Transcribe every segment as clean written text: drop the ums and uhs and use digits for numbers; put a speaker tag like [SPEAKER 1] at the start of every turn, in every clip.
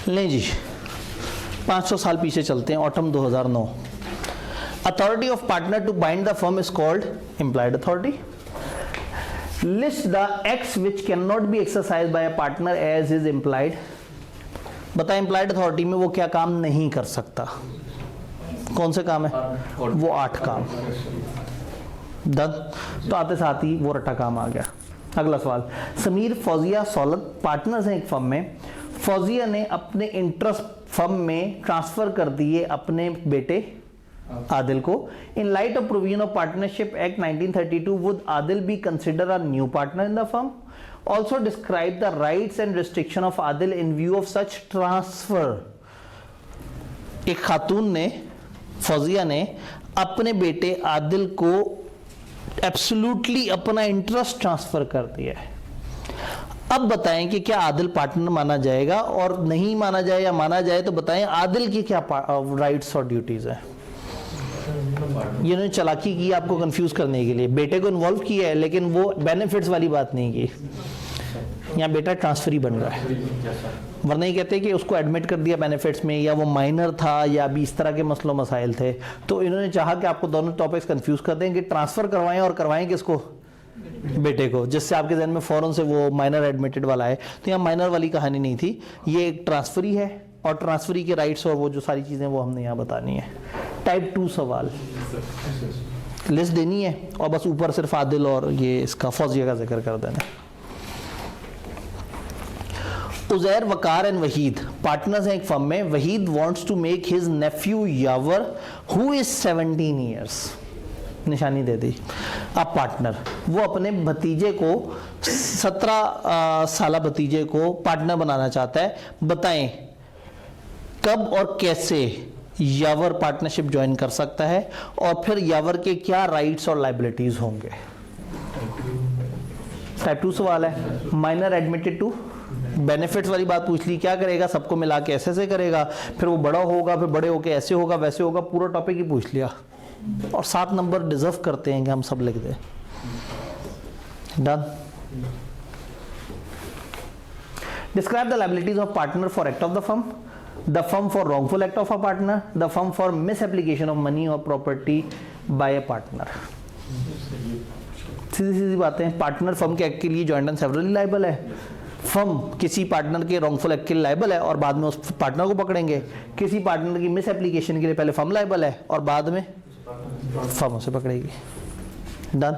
[SPEAKER 1] लें जी, 500 साल पीछे चलते हैं, autumn 2009। Authority of partner to bind the firm is called implied authority. List the acts which can not be exercise by a partner as is implied. बताएं implied authority में वो क्या काम नहीं कर सकता, कौन से काम है? वो 8 काम। डन। तो आते साथ ही वो रट्टा काम आ गया। अगला सवाल, समीर, फौजिया, सौलत पार्टनर्स हैं एक फर्म में। फौजिया ने अपने इंटरेस्ट फर्म में ट्रांसफर कर दिए अपने बेटे आदिल को। In light of provision of partnership act 1932 would Adil be consider a new partner in the firm? Also describe the rights and restriction of Adil in view of such transfer. एक खातून ने, फौजिया ने अपने बेटे आदिल को एब्सोल्युटली अपना इंटरेस्ट ट्रांसफर कर दिया है। अब बताएं कि क्या आदिल पार्टनर माना जाएगा, और नहीं माना जाए या माना जाए तो बताएं आदिल की क्या राइट्स और ड्यूटीज हैं। ये उन्होंने चालाकी की आपको कंफ्यूज करने के लिए, बेटे को इन्वॉल्व किया है लेकिन वो बेनिफिट्स वाली बात नहीं की। यहाँ बेटा ट्रांसफर ही बन रहा है, वरना ये कहते हैं कि उसको एडमिट कर दिया बेनिफिट्स में, या वो माइनर था, या भी इस तरह के मसलों मसाइल थे। तो इन्होंने चाहा कि आपको दोनों टॉपिक्स कंफ्यूज कर दें कि ट्रांसफर करवाएं, और करवाएं किसको? बेटे को, जिससे आपके जहन में फौरन से वो माइनर एडमिटेड वाला है। तो यहाँ माइनर वाली कहानी नहीं थी, ये एक ट्रांसफर ही है, और ट्रांसफरी के राइट्स और वो जो सारी चीज़ें वो हमने यहाँ बतानी है। टाइप 2 सवाल, लिस्ट देनी है और बस ऊपर सिर्फ आदिल और ये इसका फौजिया का जिक्र कर देना। उजैर, वकार एंड वहीद पार्टनर्स हैं एक फर्म में। Waheed wants to make his nephew Yawar who is 17 years, निशानी दे दी। अब पार्टनर, वो अपने भतीजे को 17 साल भतीजे को पार्टनर बनाना चाहता है। बताएं कब और कैसे यावर पार्टनरशिप ज्वाइन कर सकता है, और फिर यावर के क्या राइट्स और लाइबिलिटीज होंगे। टाइप 2 सवाल है। माइनर एडमिटेड टू, बेनिफिट्स वाली बात पूछ ली, क्या करेगा? सबको मिला के ऐसे से करेगा, फिर वो बड़ा होगा, फिर बड़े होके ऐसे होगा वैसे होगा, पूरा टॉपिक ही पूछ लिया। और 7 नंबर डिजर्व करते हैं कि हम सब लिख दें। Done. Describe the liabilities of partner for act of the firm, the firm for wrongful act of a partner, the firm for miss application of money और प्रॉपर्टी बाय अ पार्टनर। सीधी सीधी बातें। Partner firm के act के लिए joint and severally liable है। Firm किसी partner के wrongful act के लिए लायबल है और बाद में उस पार्टनर को पकड़ेंगे। किसी पार्टनर की मिस एप्लीकेशन के लिए पहले फर्म लायबल है और बाद में फर्म उसे पकड़ेगी। Done.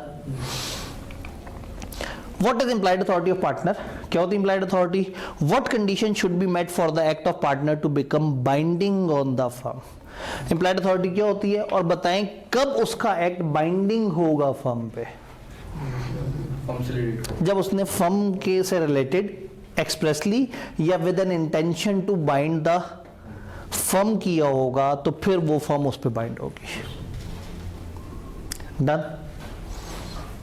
[SPEAKER 1] What is implied authority of partner? क्या होती है implied authority? What condition should be met for the act of partner to become binding on the firm? Implied authority क्या होती है, और बताएं कब उसका एक्ट बाइंडिंग होगा फर्म पे? जब उसने फर्म के से रिलेटेड एक्सप्रेसली या with an intention to bind the firm किया होगा, तो फिर वो फर्म उस पर बाइंड होगी। डन।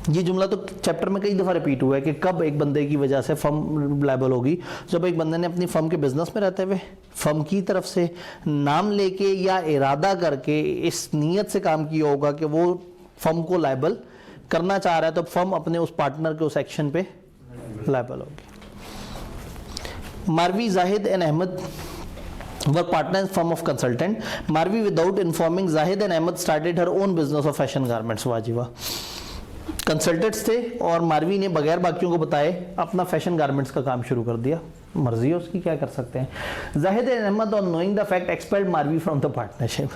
[SPEAKER 1] ये जुमला तो चैप्टर में कई दफा रिपीट हुआ है कि कब एक बंदे की वजह से फर्म लायबल होगी। जब एक बंदे ने अपनी फर्म के बिजनेस में रहते हुए फर्म की तरफ से नाम लेके या इरादा करके इस नीयत से काम किया होगा कि वो फर्म को लायबल करना चाह रहा है, तो फर्म अपने उस पार्टनर के उस एक्शन पे लायबल होगी। Marvi, Zahid and Ahmad were partners firm of consultant. Marvi, without informing Zahid and Ahmed, started her own business of fashion garments. Wajiba consultants थे और मारवी ने बगैर बाकियों को बताए अपना फैशन गारमेंट्स का काम शुरू कर दिया। मर्जी है उसकी, क्या कर सकते हैं। Zahid and Ahmed on knowing the fact expelled Marvi from the partnership.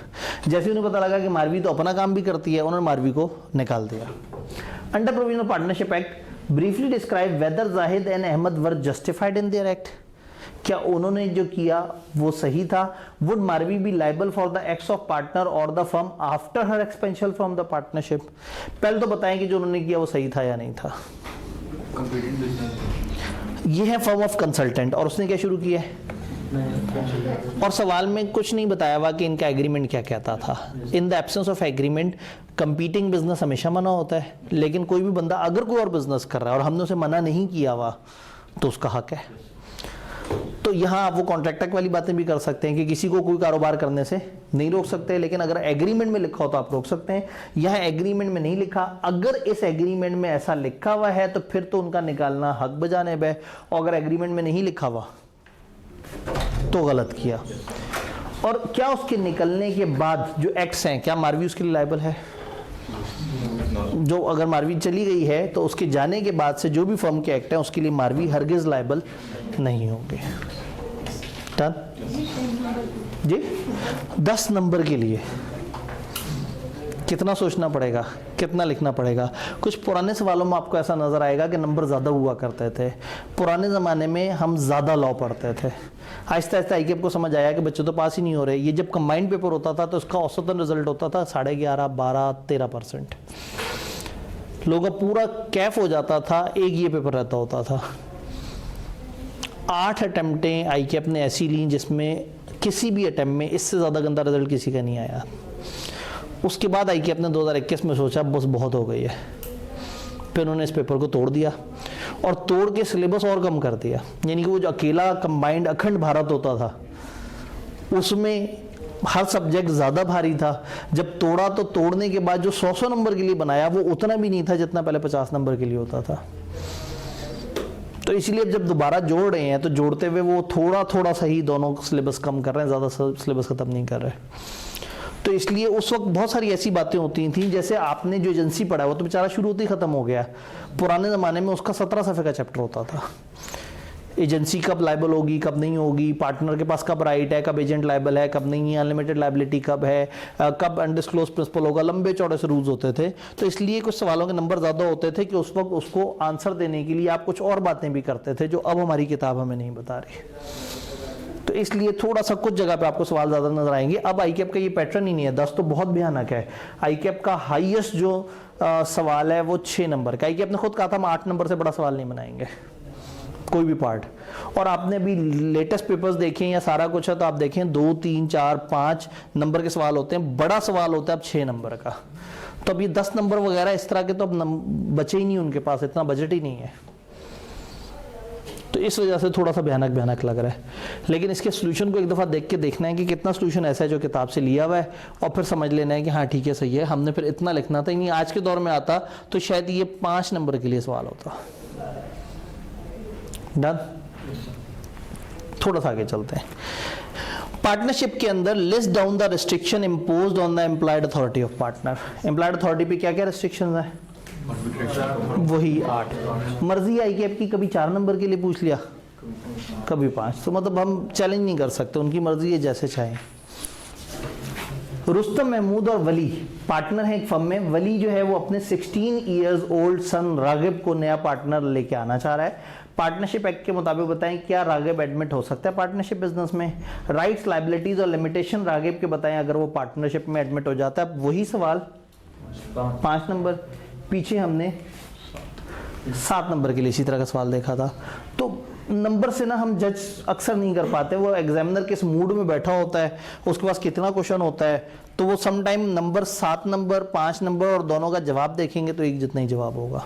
[SPEAKER 1] जैसे उन्हें पता लगा कि मारवी तो अपना काम भी करती है, उन्होंने मारवी को निकाल दिया। Under provision of partnership act briefly describe whether Zahid and Ahmad were justified in their act. क्या उन्होंने जो किया वो सही था? Would Marvi be liable for the acts of partner और the firm after her expulsion from the partnership? पहले तो बताएं कि जो उन्होंने किया वो सही था या नहीं था। ये है फर्म ऑफ कंसल्टेंट, और उसने क्या शुरू किया है, और सवाल में कुछ नहीं बताया हुआ कि इनका एग्रीमेंट क्या कहता था। In the absence of agreement competing business हमेशा मना होता है, लेकिन कोई भी बंदा अगर कोई और बिजनेस कर रहा है और हमने उसे मना नहीं किया हुआ तो उसका हक है। तो यहाँ आप वो कॉन्ट्रैक्ट एक्ट वाली बातें भी कर सकते हैं कि किसी को कोई कारोबार करने से नहीं रोक सकते, लेकिन अगर एग्रीमेंट में लिखा हो तो आप रोक सकते हैं। यहाँ एग्रीमेंट में नहीं लिखा, अगर इस एग्रीमेंट में ऐसा लिखा हुआ है तो फिर तो उनका निकालना हक बजानिब है, और अगर एग्रीमेंट में नहीं लिखा हुआ तो गलत किया। और क्या उसके निकलने के बाद जो एक्ट्स हैं, क्या मारवी उसके लिए लायबल है? जो अगर मारवी चली गई है तो उसके जाने के बाद से जो भी फर्म के एक्ट हैं उसके लिए मारवी हरगिज लायबल नहीं होंगे। डन जी। 10 नंबर के लिए कितना सोचना पड़ेगा, कितना लिखना पड़ेगा? कुछ पुराने सवालों में आपको ऐसा नजर आएगा कि नंबर ज़्यादा हुआ करते थे। पुराने ज़माने में हम ज़्यादा लॉ पढ़ते थे। आहिस्ता आहिस्ता आईकेएफ को समझ आया कि बच्चे तो पास ही नहीं हो रहे। ये जब कंबाइंड पेपर होता था तो उसका औसतन रिजल्ट होता था 11.5, 12, 13%। लोगों का पूरा कैफ हो जाता था, एक ये पेपर रहता होता था। 8 अटैम्प्टें आईकेएफ ने ऐसी ली जिसमें किसी भी अटैम्प्ट में इससे ज़्यादा गंदा रिजल्ट किसी का नहीं आया। उसके बाद आईकेएफ ने 2021 में सोचा बस बहुत हो गई है, फिर उन्होंने इस पेपर को तोड़ दिया और तोड़ के सिलेबस और कम कर दिया। यानी कि वो जो अकेला कंबाइंड अखंड भारत होता था उसमें हर सब्जेक्ट ज़्यादा भारी था। जब तोड़ा तो तोड़ने के बाद जो 100 नंबर के लिए बनाया वो उतना भी नहीं था जितना पहले 50 नंबर के लिए होता था। तो इसलिए जब दोबारा जोड़ रहे हैं तो जोड़ते हुए वो थोड़ा थोड़ा सही दोनों सिलेबस कम कर रहे हैं, ज़्यादा सिलेबस ख़त्म नहीं कर रहे। तो इसलिए उस वक्त बहुत सारी ऐसी बातें होती थी, जैसे आपने जो एजेंसी पढ़ा वो तो बेचारा शुरू होते ही ख़त्म हो गया। पुराने ज़माने में उसका 17 सफ़े का चैप्टर होता था। एजेंसी कब लायबल होगी, कब नहीं होगी, पार्टनर के पास कब राइट है, कब एजेंट लायबल है, कब नहीं है, अनलिमिटेड लायबिलिटी कब है, कब अनडिस्क्लोज प्रिंसिपल होगा, लंबे चौड़े से रूल्स होते थे। तो इसलिए कुछ सवालों के नंबर ज़्यादा होते थे कि उस वक्त उसको आंसर देने के लिए आप कुछ और बातें भी करते थे जो अब हमारी किताब हमें नहीं बता रही। तो इसलिए थोड़ा सा कुछ जगह पे आपको सवाल ज़्यादा नजर आएंगे। अब आईकेएफ का ये पैटर्न ही नहीं है। 10 तो बहुत भयानक है। आईकेएफ का हाईएस्ट जो सवाल है वो 6 नंबर का। आईकेएफ ने खुद कहा था हम 8 नंबर से बड़ा सवाल नहीं बनाएंगे कोई भी पार्ट। और आपने अभी लेटेस्ट पेपर्स देखे या सारा कुछ है तो आप देखें 2, 3, 4, 5 नंबर के सवाल होते हैं। बड़ा सवाल होता है अब 6 नंबर का। तो अब ये 10 नंबर वगैरह इस तरह के तो अब बचे ही नहीं, उनके पास इतना बजट ही नहीं है। तो इस वजह से थोड़ा सा भयानक लग रहा है। लेकिन इसके सोल्यूशन को एक दफ़ा देख के देखना है कि कितना सोल्यूशन ऐसा है जो किताब से लिया हुआ है, और फिर समझ लेना है कि हाँ ठीक है सही है, हमने फिर इतना लिखना था। नहीं आज के दौर में आता तो शायद ये 5 नंबर के लिए सवाल होता। डन। थोड़ा सा आगे चलते हैं। पार्टनरशिप के अंदर list down the restriction imposed on the employed authority of partner. Employed authority पे क्या क्या रिस्ट्रिक्शंस हैं? वही 8। मर्जी आईकेएफ की कभी 4 नंबर के लिए पूछ लिया, कभी 5। तो मतलब हम चैलेंज नहीं कर सकते, उनकी मर्जी है जैसे चाहें। रुस्तम महमूद और वली पार्टनर है एक फर्म में। वली जो है वो अपने 16 ईयर्स ओल्ड सन रागिब को नया पार्टनर लेके आना चाह रहा है। पार्टनरशिप एक्ट के मुताबिक बताएं क्या रागिब एडमिट हो सकता है पार्टनरशिप बिजनेस में? राइट्स, लायबिलिटीज और लिमिटेशन रागिब के बताएं अगर वो पार्टनरशिप में एडमिट हो जाता है। वही सवाल 5 नंबर। पीछे हमने 7 नंबर के लिए इसी तरह का सवाल देखा था। तो नंबर से ना हम जज अक्सर नहीं कर पाते। वो एग्जामिनर किस मूड में बैठा होता है, उसके पास कितना क्वेश्चन होता है, तो वो some time number 7 number 5 number और दोनों का जवाब देखेंगे तो एक जितना ही जवाब होगा।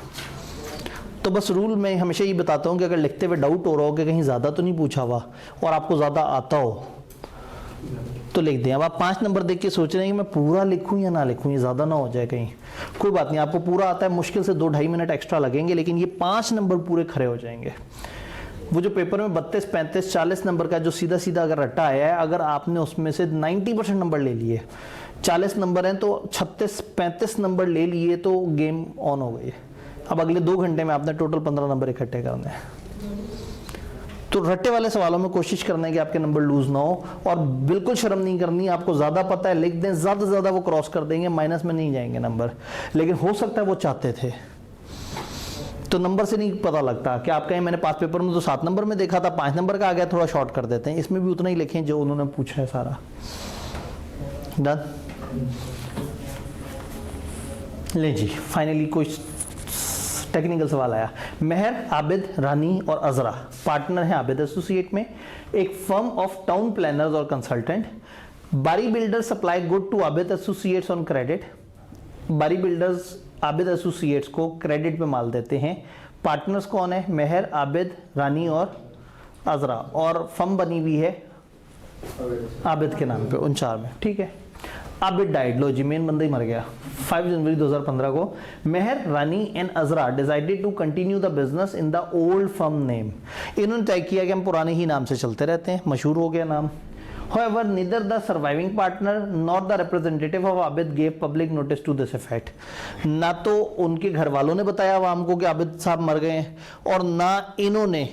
[SPEAKER 1] तो बस रूल में हमेशा ये बताता हूँ कि अगर लिखते हुए डाउट हो रहा हो कि कहीं ज़्यादा तो नहीं पूछा हुआ और आपको ज़्यादा आता हो तो लिख दें। अब आप 5 नंबर देख के सोच रहे हैं कि मैं पूरा लिखूं या ना लिखूं, ये ज़्यादा ना हो जाए कहीं। कोई बात नहीं, आपको पूरा आता है, मुश्किल से 2-2.5 मिनट एक्स्ट्रा लगेंगे, लेकिन ये 5 नंबर पूरे खड़े हो जाएंगे। वो जो पेपर में 32, 35, 40 नंबर का जो सीधा सीधा अगर रट्टा आया है, अगर आपने उसमें से 90% नंबर ले लिए, 40 नंबर हैं तो 36-35 नंबर ले लिए तो गेम ऑन हो गई। अब अगले 2 घंटे में आपने टोटल 15 नंबर इकट्ठे करने हैं। तो रट्टे वाले सवालों में कोशिश करना है कि आपके नंबर लूज ना हो, और बिल्कुल शर्म नहीं करनी। आपको ज़्यादा पता है लिख दें, ज़्यादा से ज़्यादा वो क्रॉस कर देंगे, माइनस में नहीं जाएंगे नंबर। लेकिन हो सकता है वो चाहते थे, तो नंबर से नहीं पता लगता कि आप कहें मैंने 5 पेपर में तो 7 नंबर में देखा था, 5 नंबर का आ गया, थोड़ा शॉर्ट कर देते हैं। इसमें भी उतना ही लिखें जो उन्होंने पूछा है सारा। डन। ले जी, फाइनली कोई टेक्निकल सवाल आया। मेहर, आबिद, रानी और अजरा पार्टनर हैं आबिद एसोसिएट में, एक फर्म ऑफ टाउन प्लानर्स और consultant. Bari builders supply good to Abid associates on credit. Bari builders Abid associates को क्रेडिट पे माल देते हैं। पार्टनर्स कौन है? मेहर, आबिद, रानी और अजरा, और फर्म बनी हुई है आबिद के नाम पे उन 4 में। ठीक है। आबिद डाइड, लो जी मेन बंदा ही मर गया 5 जनवरी 2015 को। Mehar, Rani and Azra decided to continue the business in the old firm name. इन्होंने तय किया कि हम पुराने ही नाम से चलते रहते हैं, मशहूर हो गया नाम। However, neither the surviving partner nor the representative of Abid gave public notice to this effect. ना तो उनके घर वालों ने बताया आवाम को कि आबिद साहब मर गए हैं, और ना इन्होंने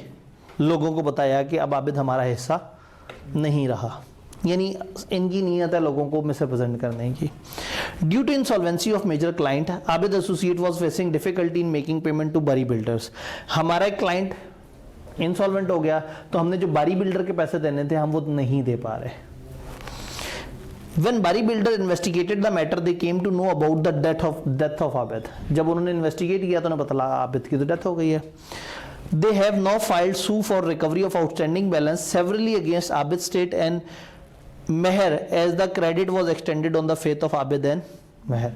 [SPEAKER 1] लोगों को बताया कि अब आबिद हमारा हिस्सा नहीं रहा। यानी इनकी नीयत है लोगों को मिसरिप्रेजेंट करने की। Due to insolvency of major client, Abid associate was facing difficulty in making payment to Bari builders. हमारा एक क्लाइंट इंसॉल्वेंट हो गया, तो हमने जो बारी बिल्डर के पैसे देने थे हम वो नहीं दे पा रहे। When बारी builder investigated the matter, they came to know about the death of Abid. जब उन्होंने इन्वेस्टिगेट किया तो उन्हें पता लगा आबिद की तो डेथ हो गई है। They have now filed suit for recovery of outstanding balance severally against Abid State and Meher as the credit was extended on the faith of Abid and Meher।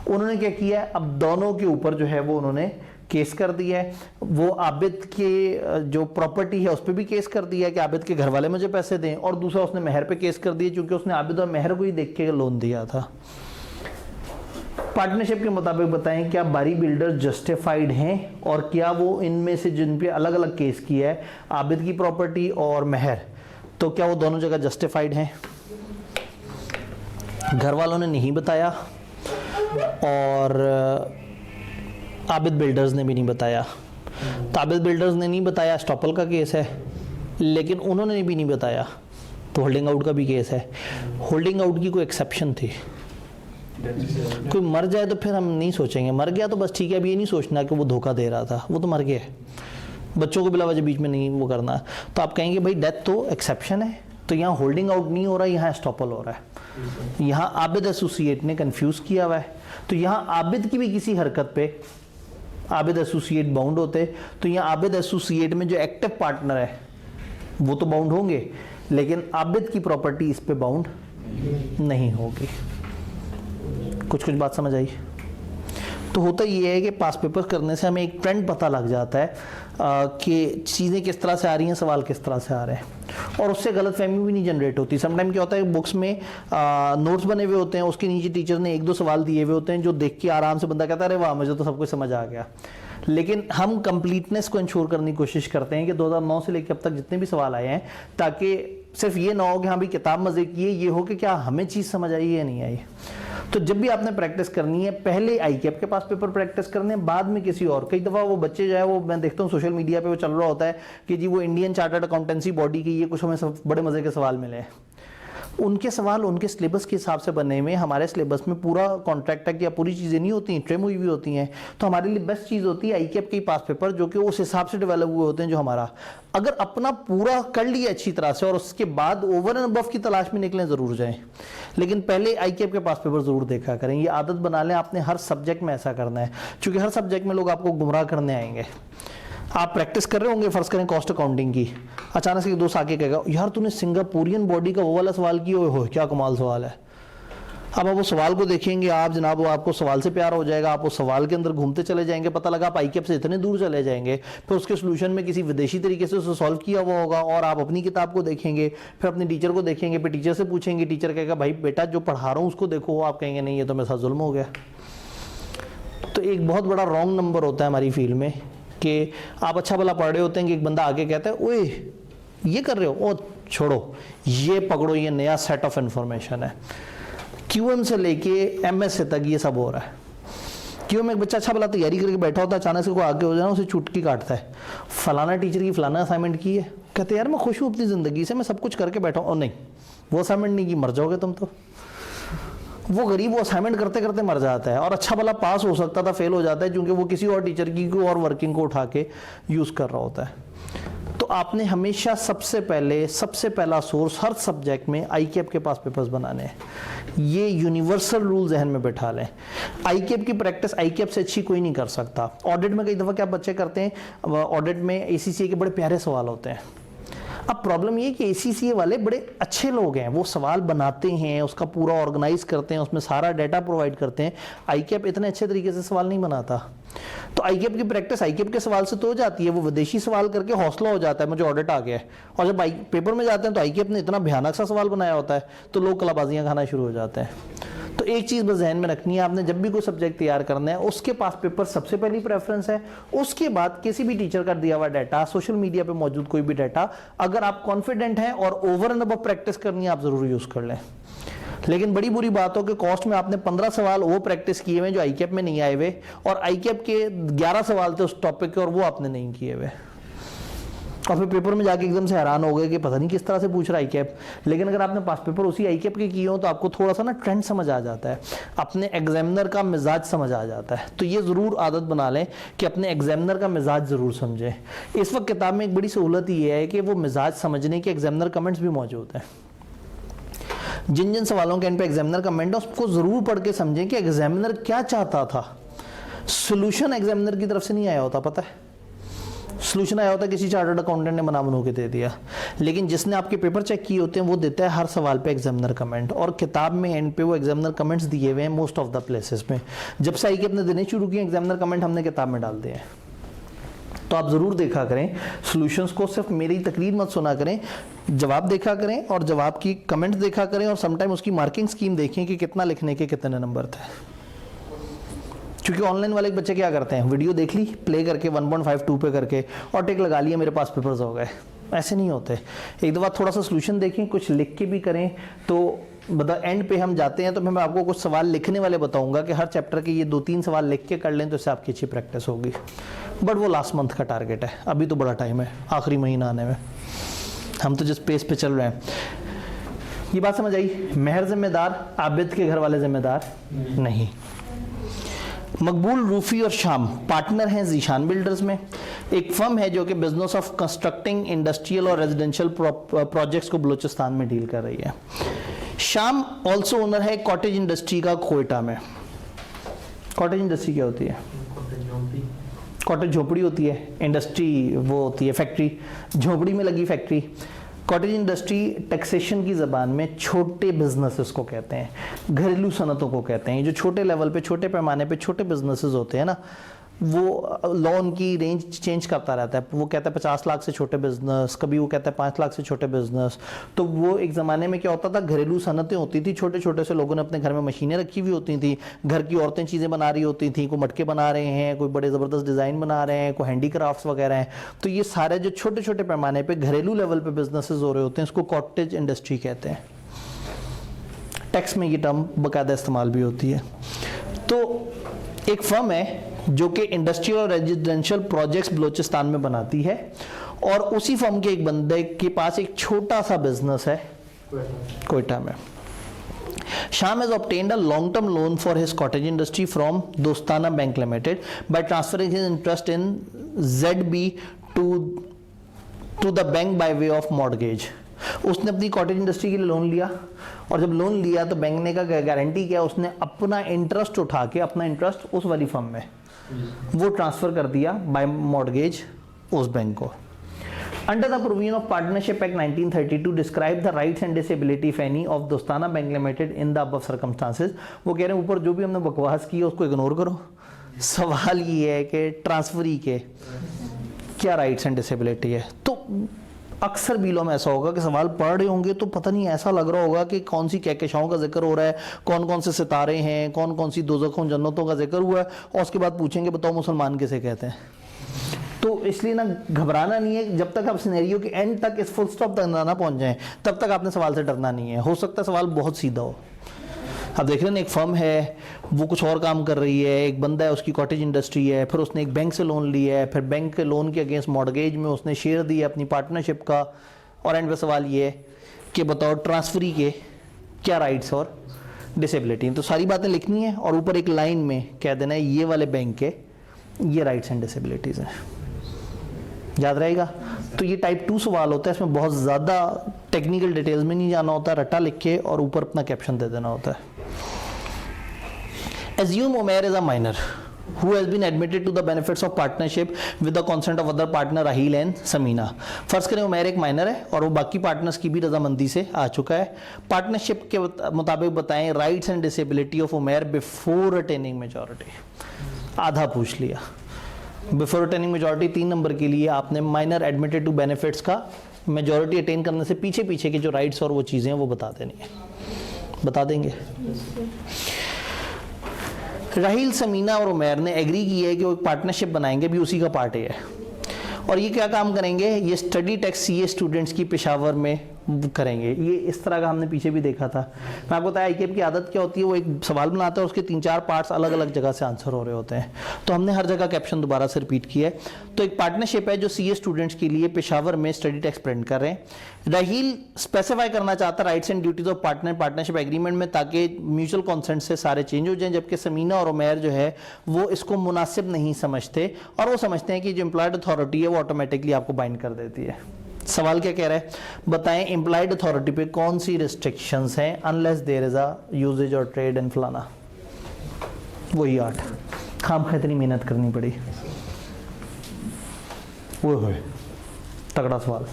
[SPEAKER 1] उन्होंने क्या किया, अब दोनों के ऊपर जो है वो उन्होंने केस कर दिया है। वो आबिद के जो प्रॉपर्टी है उस पर भी केस कर दिया है कि आबिद के घर वाले मुझे पैसे दें, और दूसरा उसने मेहर पे केस कर दिया क्योंकि उसने आबिद और मेहर को ही देख के लोन दिया था। पार्टनरशिप के मुताबिक बताएं क्या बारी बिल्डर जस्टिफाइड हैं, और क्या वो इनमें से जिन पे अलग अलग केस किया है आबिद की प्रॉपर्टी और मेहर, तो क्या वो दोनों जगह जस्टिफाइड हैं? घर वालों ने नहीं बताया और आबिद बिल्डर्स ने भी नहीं बताया। तो आबिद बिल्डर्स ने नहीं बताया, स्टॉपल का केस है, लेकिन उन्होंने भी नहीं बताया तो होल्डिंग आउट का भी केस है। होल्डिंग आउट की कोई एक्सेप्शन थी, कोई मर जाए तो फिर हम नहीं सोचेंगे, मर गया तो बस ठीक है, अब ये नहीं सोचना कि वो धोखा दे रहा था, वो तो मर गया है। बच्चों को बिला वजह बीच में नहीं वो करना। तो आप कहेंगे भाई डेथ तो एक्सेप्शन है, तो यहाँ होल्डिंग आउट नहीं हो रहा, यहाँ स्टॉपल हो रहा है। यहाँ आबिद एसोसिएट ने कंफ्यूज किया हुआ है, तो यहाँ आबिद की भी किसी हरकत पे आबिद एसोसिएट बाउंड होते, तो यहाँ आबिद एसोसिएट में जो एक्टिव पार्टनर है वो तो बाउंड होंगे, लेकिन आबिद की प्रॉपर्टी इस पे बाउंड नहीं होगी। कुछ बात समझ आई? तो होता ये है कि पास पेपर करने से हमें एक ट्रेंड पता लग जाता है कि चीज़ें किस तरह से आ रही हैं, सवाल किस तरह से आ रहे हैं, और उससे गलतफहमी भी नहीं जनरेट होती। समटाइम क्या होता है, बुक्स में नोट्स बने हुए होते हैं, उसके नीचे टीचर ने 1-2 सवाल दिए हुए होते हैं जो देख के आराम से बंदा कहता है अरे वाह मुझे तो सब कुछ समझ आ गया। लेकिन हम कंप्लीटनेस को इंश्योर करने की कोशिश करते हैं कि 2009 से लेकर अब तक जितने भी सवाल आए हैं, ताकि सिर्फ ये ना हो कि हाँ भाई किताब मजे की है, ये हो कि क्या हमें चीज़ समझ आई या नहीं आई। तो जब भी आपने प्रैक्टिस करनी है, पहले आईकेएप के पास पेपर प्रैक्टिस करने हैं, बाद में किसी और। कई दफ़ा वो बच्चे जो है वो मैं देखता हूँ सोशल मीडिया पे वो चल रहा होता है कि जी वो इंडियन चार्टर्ड अकाउंटेंसी बॉडी की ये कुछ हमें सब बड़े मज़े के सवाल मिले हैं। उनके सवाल उनके सिलेबस के हिसाब से बने हुए, हमारे सिलेबस में पूरा कॉन्ट्रैक्ट तक या पूरी चीज़ें नहीं होती, ट्रिम हुई भी होती हैं। तो हमारे लिए बेस्ट चीज़ होती है आईकेएप के पास पेपर, जो कि उस हिसाब से डेवलप हुए होते हैं। जो हमारा अगर अपना पूरा कर लिया अच्छी तरह से और उसके बाद ओवर एंड अबव की तलाश में निकलें ज़रूर जाएं, लेकिन पहले आईकेएप के पास पेपर ज़रूर देखा करें। ये आदत बना लें, आपने हर सब्जेक्ट में ऐसा करना है, क्योंकि हर सब्जेक्ट में लोग आपको गुमराह करने आएंगे। आप प्रैक्टिस कर रहे होंगे, फर्ज करें कॉस्ट अकाउंटिंग की, अचानक से दोस्त आके कहेगा यार तूने सिंगापुरियन बॉडी का वो वाला सवाल किया, हो क्या कमाल सवाल है। अब आप वो सवाल को देखेंगे, आप जनाब वो आपको सवाल से प्यार हो जाएगा, आप उस सवाल के अंदर घूमते चले जाएंगे, पता लगा आप आईकेएप से इतने दूर चले जाएंगे, फिर उसके सोल्यूशन में किसी विदेशी तरीके से उसे सॉल्व किया हुआ होगा, और आप अपनी किताब को देखेंगे, फिर अपने टीचर को देखेंगे, फिर टीचर से पूछेंगे, टीचर कहेगा भाई बेटा जो पढ़ा रहा हूँ उसको देखो, आप कहेंगे नहीं ये तो मेरे साथ जुल्म हो गया। तो एक बहुत बड़ा रॉन्ग नंबर होता है हमारी फील्ड में कि आप अच्छा भला पढ़ रहे होते हैं कि एक बंदा आगे कहता है ओए ये कर रहे हो, ओ छोड़ो ये पकड़ो, ये नया सेट ऑफ इंफॉर्मेशन है। क्यूएम से लेके एमएस तक ये सब हो रहा है। क्यूएम में एक बच्चा अच्छा भला तैयारी करके बैठा होता है, अचानक से कोई आगे हो जाए उसे चुटकी काटता है, फलाना टीचर की फलाना असाइनमेंट की है, कहते यार मैं खुश हूँ अपनी ज़िंदगी से, मैं सब कुछ करके बैठा हूँ। और नहीं, वो असाइनमेंट नहीं की, मर जाओगे तुम तो। वो गरीब वो असाइनमेंट करते करते मर जाता है, और अच्छा भला पास हो सकता था, फेल हो जाता है, क्योंकि वो किसी और टीचर की और वर्किंग को उठा के यूज़ कर रहा होता है। तो आपने हमेशा सबसे पहला सोर्स हर सब्जेक्ट में आईकेएप के पास पेपर्स बनाने हैं। ये यूनिवर्सल रूल जहन में बैठा लें। आईकेएप की प्रैक्टिस आईकेएप से अच्छी कोई नहीं कर सकता। ऑडिट में कई दफ़ा क्या बच्चे करते हैं, ऑडिट में एसीसीए के बड़े प्यारे सवाल होते हैं। अब प्रॉब्लम ये कि एसीसीए वाले बड़े अच्छे लोग हैं, वो सवाल बनाते हैं, उसका पूरा ऑर्गेनाइज करते हैं, उसमें सारा डाटा प्रोवाइड करते हैं। आईकेएप इतने अच्छे तरीके से सवाल नहीं बनाता। तो आईकेएप की प्रैक्टिस आईकेएप के सवाल से तो हो जाती है, वो विदेशी सवाल करके हौसला हो जाता है मुझे ऑडिट आ गया है, और जब पेपर में जाते हैं तो आईकेएप ने इतना भयानक सा सवाल बनाया होता है तो लोग कलाबाजियां खाना शुरू हो जाते हैं। तो एक चीज़ बस ध्यान में रखनी है, आपने जब भी कोई सब्जेक्ट तैयार करना है उसके पास पेपर सबसे पहली प्रेफरेंस है, उसके बाद किसी भी टीचर का दिया हुआ डाटा, सोशल मीडिया पे मौजूद कोई भी डाटा, अगर आप कॉन्फिडेंट हैं और ओवर एंड अबव प्रैक्टिस करनी है आप ज़रूर यूज़ कर लें। लेकिन बड़ी बुरी बात हो कि कॉस्ट में आपने 15 सवाल वो प्रैक्टिस किए हुए जो आईकैप में नहीं आए हुए, और आईकैप के 11 सवाल थे उस टॉपिक के और वो आपने नहीं किए हुए, और फिर पेपर में जाके एकदम से हैरान हो गए कि पता नहीं किस तरह से पूछ रहा है आईकैप। लेकिन अगर आपने पास पेपर उसी आईकैप के किए हो तो आपको थोड़ा सा ना ट्रेंड समझ आ जाता है, अपने एग्जामिनर का मिजाज समझ आ जाता है। तो ये ज़रूर आदत बना लें कि अपने एग्जामिनर का मिजाज ज़रूर समझें। इस वक्त किताब में एक बड़ी सहूलत ये है कि वो मिजाज समझने के एग्जामिनर कमेंट्स भी मौजूद हैं। जिन जिन सवालों के एंड पे एग्जामिनर कमेंट है उसको ज़रूर पढ़ के समझें कि एग्जामिनर क्या चाहता था। सोल्यूशन एग्जामिनर की तरफ से नहीं आया होता, पता है, सोल्यूशन आया होता है किसी चार्टर्ड अकाउंटेंट ने बना के दे दिया, लेकिन जिसने आपके पेपर चेक किए होते हैं वो देता है हर सवाल पे एग्जामिनर कमेंट, और किताब में एंड पे वो एग्जामिनर कमेंट्स दिए हुए हैं मोस्ट ऑफ द प्लेसेस में। जब से आईके अपने देने शुरू किए एग्जामिनर कमेंट हमने किताब में डाल दिए हैं। तो आप ज़रूर देखा करें सॉल्यूशंस को, सिर्फ मेरी तकरीर मत सुना करें, जवाब देखा करें और जवाब की कमेंट देखा करें, और समटाइम उसकी मार्किंग स्कीम देखें कि कितना लिखने के कितने नंबर थे। क्योंकि ऑनलाइन वाले बच्चे क्या करते हैं, वीडियो देख ली प्ले करके 1.52 पे करके और टिक लगा लिया मेरे पास पेपर्स हो गए, ऐसे नहीं होते। एक दफ़ा थोड़ा सा सॉल्यूशन देखें, कुछ लिख के भी करें। तो मतलब एंड पे हम जाते हैं तो मैं आपको कुछ सवाल लिखने वाले बताऊंगा कि हर चैप्टर के ये 2-3 सवाल लिख के कर लें तो इससे आपकी अच्छी प्रैक्टिस होगी। बट वो लास्ट मंथ का टारगेट है, अभी तो बड़ा टाइम है आखिरी महीना आने में, हम तो जिस पेस पे चल रहे हैं। ये बात समझ आई? मेहर जिम्मेदार, आबिद के घर वाले जिम्मेदार नहीं। मकबूल, रूफी और शाम पार्टनर हैं जीशान बिल्डर्स में, एक फर्म है जो कि बिजनेस ऑफ कंस्ट्रक्टिंग इंडस्ट्रियल और रेजिडेंशियल प्रोजेक्ट्स को बलूचिस्तान में डील कर रही है। शाम ऑल्सो ओनर है कॉटेज इंडस्ट्री का कोयटा में। कॉटेज इंडस्ट्री क्या होती है? कॉटेज झोपड़ी होती है, इंडस्ट्री वो होती है फैक्ट्री, झोपड़ी में लगी फैक्ट्री। कॉटेज इंडस्ट्री टैक्सेशन की ज़बान में छोटे बिजनेसेस को कहते हैं, घरेलू सनतों को कहते हैं। जो छोटे लेवल पे, छोटे पैमाने पे छोटे बिजनेसेस होते हैं ना, वो लोन की रेंज चेंज करता रहता है। वो कहता है 50 लाख से छोटे बिजनेस, कभी वो कहता है 5 लाख से छोटे बिजनेस। तो वो एक ज़माने में क्या होता था, घरेलू सनतें होती थी, छोटे छोटे से लोगों ने अपने घर में मशीनें रखी हुई होती थी, घर की औरतें चीज़ें बना रही होती थी, कोई मटके बना रहे हैं, कोई बड़े ज़बरदस्त डिज़ाइन बना रहे हैं, कोई हैंडीक्राफ्ट्स वगैरह हैं। तो ये सारे जो छोटे छोटे पैमाने पर घरेलू लेवल पर बिजनेसेस हो रहे होते हैं इसको कॉटेज इंडस्ट्री कहते हैं। टैक्स में ये टर्म बाकायदा इस्तेमाल भी होती है। तो एक फर्म है जो कि इंडस्ट्रियल और रेजिडेंशियल प्रोजेक्ट्स बलूचिस्तान में बनाती है, और उसी फर्म के एक बंदे के पास एक छोटा सा बिजनेस है कोयटा में। Sham has obtained a long-term loan for his cottage industry from Dostana Bank Limited by transferring his interest in ZB to the bank by way of mortgage. उसने अपनी कॉटेज इंडस्ट्री के लिए लोन लिया, और जब loan लिया तो bank ने का गारंटी किया, उसने अपना इंटरेस्ट उठा के, अपना इंटरेस्ट उस वाली फर्म में वो ट्रांसफर कर दिया बाय मॉर्गेज उस बैंक को। Under the provision of Partnership Act 1932 describe the rights and disability if any of Dostana Bank Limited in the above circumstances। वो कह रहे हैं ऊपर जो भी हमने बकवास की है उसको इग्नोर करो, सवाल ये है कि ट्रांसफरी के क्या राइट्स एंड डिसेबिलिटी है। तो अक्सर बिलों में ऐसा होगा कि सवाल पढ़ रहे होंगे तो पता नहीं ऐसा लग रहा होगा कि कौन सी कहकशाओं का जिक्र हो रहा है, कौन कौन से सितारे हैं, कौन कौन सी दोज़खों जन्नतों का जिक्र हुआ है, और उसके बाद पूछेंगे बताओ मुसलमान किसे कहते हैं। तो इसलिए ना घबराना नहीं है, जब तक आप सिनेरियो के एंड तक इस फुल स्टॉप तक ना पहुंच जाएं तब तक आपने सवाल से डरना नहीं है। हो सकता है सवाल बहुत सीधा हो। आप देख रहे हैं एक फर्म है वो कुछ और काम कर रही है, एक बंदा है उसकी कॉटेज इंडस्ट्री है, फिर उसने एक बैंक से लोन लिया है, फिर बैंक के लोन के अगेंस्ट मॉर्गेज में उसने शेयर दिया अपनी पार्टनरशिप का, और एंड पे सवाल ये है कि बताओ ट्रांसफरी के क्या राइट्स और डिसेबिलिटी। तो सारी बातें लिखनी है और ऊपर एक लाइन में कह देना है ये वाले बैंक के ये राइट्स एंड डिसेबिलिटीज़ हैं, याद रहेगा। तो ये टाइप 2 सवाल होता है, इसमें बहुत ज़्यादा टेक्निकल डिटेल्स में नहीं जाना होता, रट्टा लिख के और ऊपर अपना कैप्शन दे देना होता है। Assume Umair is a minor who has been admitted to the benefits of partnership with the consent of other partner Rahil and Samina। फर्ज करें उमैर एक माइनर है और वो बाकी पार्टनर्स की भी रजामंदी से आ चुका है। पार्टनरशिप के मुताबिक बताएं rights and disability of Umair before attaining majority. आधा पूछ लिया। बिफोर अटेनिंग मेजॉरिटी 3 नंबर के लिए आपने माइनर एडमिटेड टू बेनिफिट्स का मेजॉरिटी अटेन करने से पीछे पीछे के जो राइट्स और वो चीज़ें हैं वो बता देनी है। बता देंगे। राहिल, समीना और उमैर ने एग्री की है कि वो एक पार्टनरशिप बनाएंगे, भी उसी का पार्ट है। और ये क्या काम करेंगे, ये स्टडी टैक्स सीए स्टूडेंट्स की पेशावर में करेंगे। ये इस तरह का हमने पीछे भी देखा था। मैं आपको बताया IKEAP की आदत क्या होती है, वो एक सवाल बनाता है, उसके 3-4 पार्ट्स अलग अलग जगह से आंसर हो रहे होते हैं, तो हमने हर जगह कैप्शन दोबारा से रिपीट किया है। तो एक पार्टनरशिप है जो सीए स्टूडेंट्स के लिए पेशावर में स्टडी टैक्स प्रिंट कर रहे हैं। राहील स्पेसिफाई करना चाहता है rights and duties of partner partnership agreement में, ताकि म्यूचुअल कॉन्सेंट से सारे चेंज हो जाएं, जबकि समीना और उमैर जो है वो इसको मुनासिब नहीं समझते, और वो समझते हैं कि जो एम्प्लॉयड अथॉरिटी है वो ऑटोमेटिकली आपको बाइंड कर देती है। सवाल क्या कह रहा है, बताएं एम्प्लॉयड अथॉरिटी पे कौन सी रिस्ट्रिक्शंस हैं, unless there is a usages और ट्रेड एंड फलाना। वही 8 खाम खा इतनी मेहनत करनी पड़ी। वो है तगड़ा सवाल।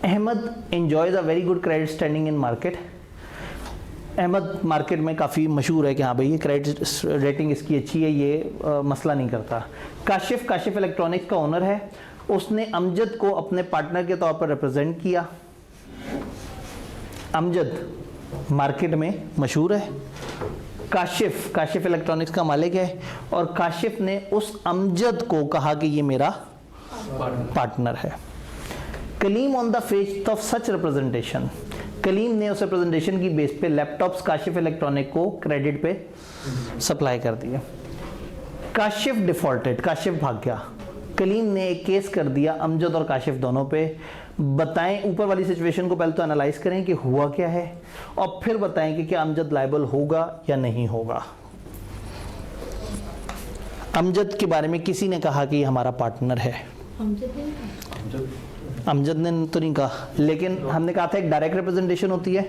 [SPEAKER 1] Ahmed enjoys a very good credit standing in market. Ahmed market में काफ़ी मशहूर है कि हाँ भाई ये क्रेडिट रेटिंग इसकी अच्छी है, ये मसला नहीं करता। काशिफ इलेक्ट्रॉनिक्स का ओनर है, उसने अमजद को अपने पार्टनर के तौर पर रिप्रेजेंट किया। अमजद मार्केट में मशहूर है, काशिफ इलेक्ट्रॉनिक्स का मालिक है, और काशिफ ने उस अमजद को कहा कि ये मेरा पार्टनर है। Kaleem on the face of such representation, Kaleem ने उस रिप्रेजेंटेशन की बेस पे लैपटॉप्स काशिफ इलेक्ट्रॉनिक को क्रेडिट पे सप्लाई कर दिए। काशिफ डिफॉल्टेड, काशिफ भाग गया, कलीम ने एक केस कर दिया अमजद और काशिफ दोनों पे। बताएं ऊपर वाली सिचुएशन को पहले तो एनालाइज करें कि हुआ क्या है, और फिर बताएं कि क्या अमजद लायबल होगा या नहीं होगा। अमजद के बारे में किसी ने कहा कि ये हमारा पार्टनर है, अमजद ने तो नहीं कहा, लेकिन हमने कहा था एक डायरेक्ट रिप्रेजेंटेशन होती है,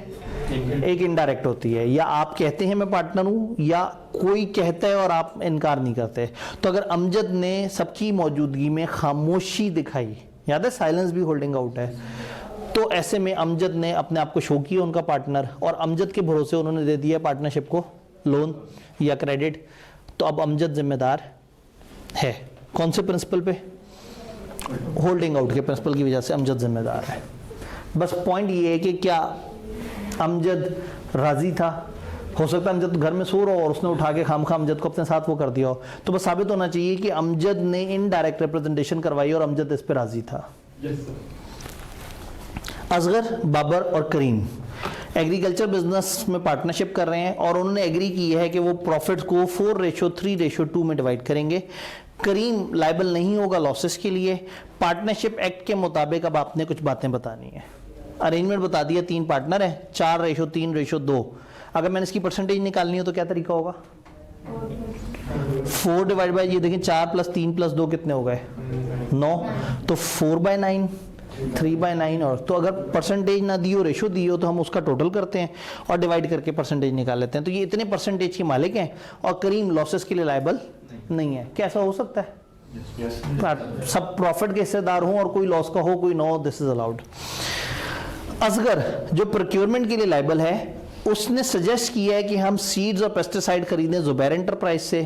[SPEAKER 1] एक इनडायरेक्ट होती है। या आप कहते हैं मैं पार्टनर हूं, या कोई कहता है और आप इनकार नहीं करते। तो अगर अमजद ने सबकी मौजूदगी में खामोशी दिखाई, याद है साइलेंस भी होल्डिंग आउट है, तो ऐसे में अमजद ने अपने आप को शो किया उनका पार्टनर, और अमजद के भरोसे उन्होंने दे दिया पार्टनरशिप को लोन या क्रेडिट। तो अब अमजद जिम्मेदार है कौन से प्रिंसिपल पे, होल्डिंग आउट के प्रिंसिपल की वजह से अमजद जिम्मेदार है। बस पॉइंट ये है कि क्या अमजद राजी था, हो सकता है अमजद घर में सो रहा हो और उसने उठा के खामखा अमजद को अपने साथ वो कर दिया हो, तो बस साबित होना चाहिए कि अमजद ने इनडायरेक्ट रिप्रेजेंटेशन करवाई और अमजद इस पे राजी था। असगर, बाबर और करीम एग्रीकल्चर बिजनेस में पार्टनरशिप कर रहे हैं, और उन्होंने एग्री की है कि वो प्रॉफिट को 4:3:2 में डिवाइड करेंगे। करीम लायबल नहीं होगा लॉसेस के लिए। पार्टनरशिप एक्ट के मुताबिक अब आपने कुछ बातें बतानी है। अरेंजमेंट बता दिया, 3 पार्टनर है, 4:3:2। अगर मैंने इसकी परसेंटेज निकालनी हो तो क्या तरीका होगा, 4 डिवाइड बाई, ये देखिए 4 + 3 + 2 कितने हो गए 9, तो 4/9, 3/9। और तो अगर परसेंटेज ना दी हो, रेशो दी हो, तो हम उसका टोटल करते हैं और डिवाइड करके परसेंटेज निकाल लेते हैं। तो ये इतने परसेंटेज के मालिक हैं, और करीम लॉसेस के लिए लायबल नहीं है। कैसा हो सकता है, सब प्रॉफिट के हिस्सेदार हों और कोई लॉस का हो, कोई no, this is allowed. Asghar जो प्रोक्योरमेंट के लिए लायबल है, उसने सजेस्ट किया है कि हम सीड्स और पेस्टिसाइड खरीदें जुबैर एंटरप्राइज से,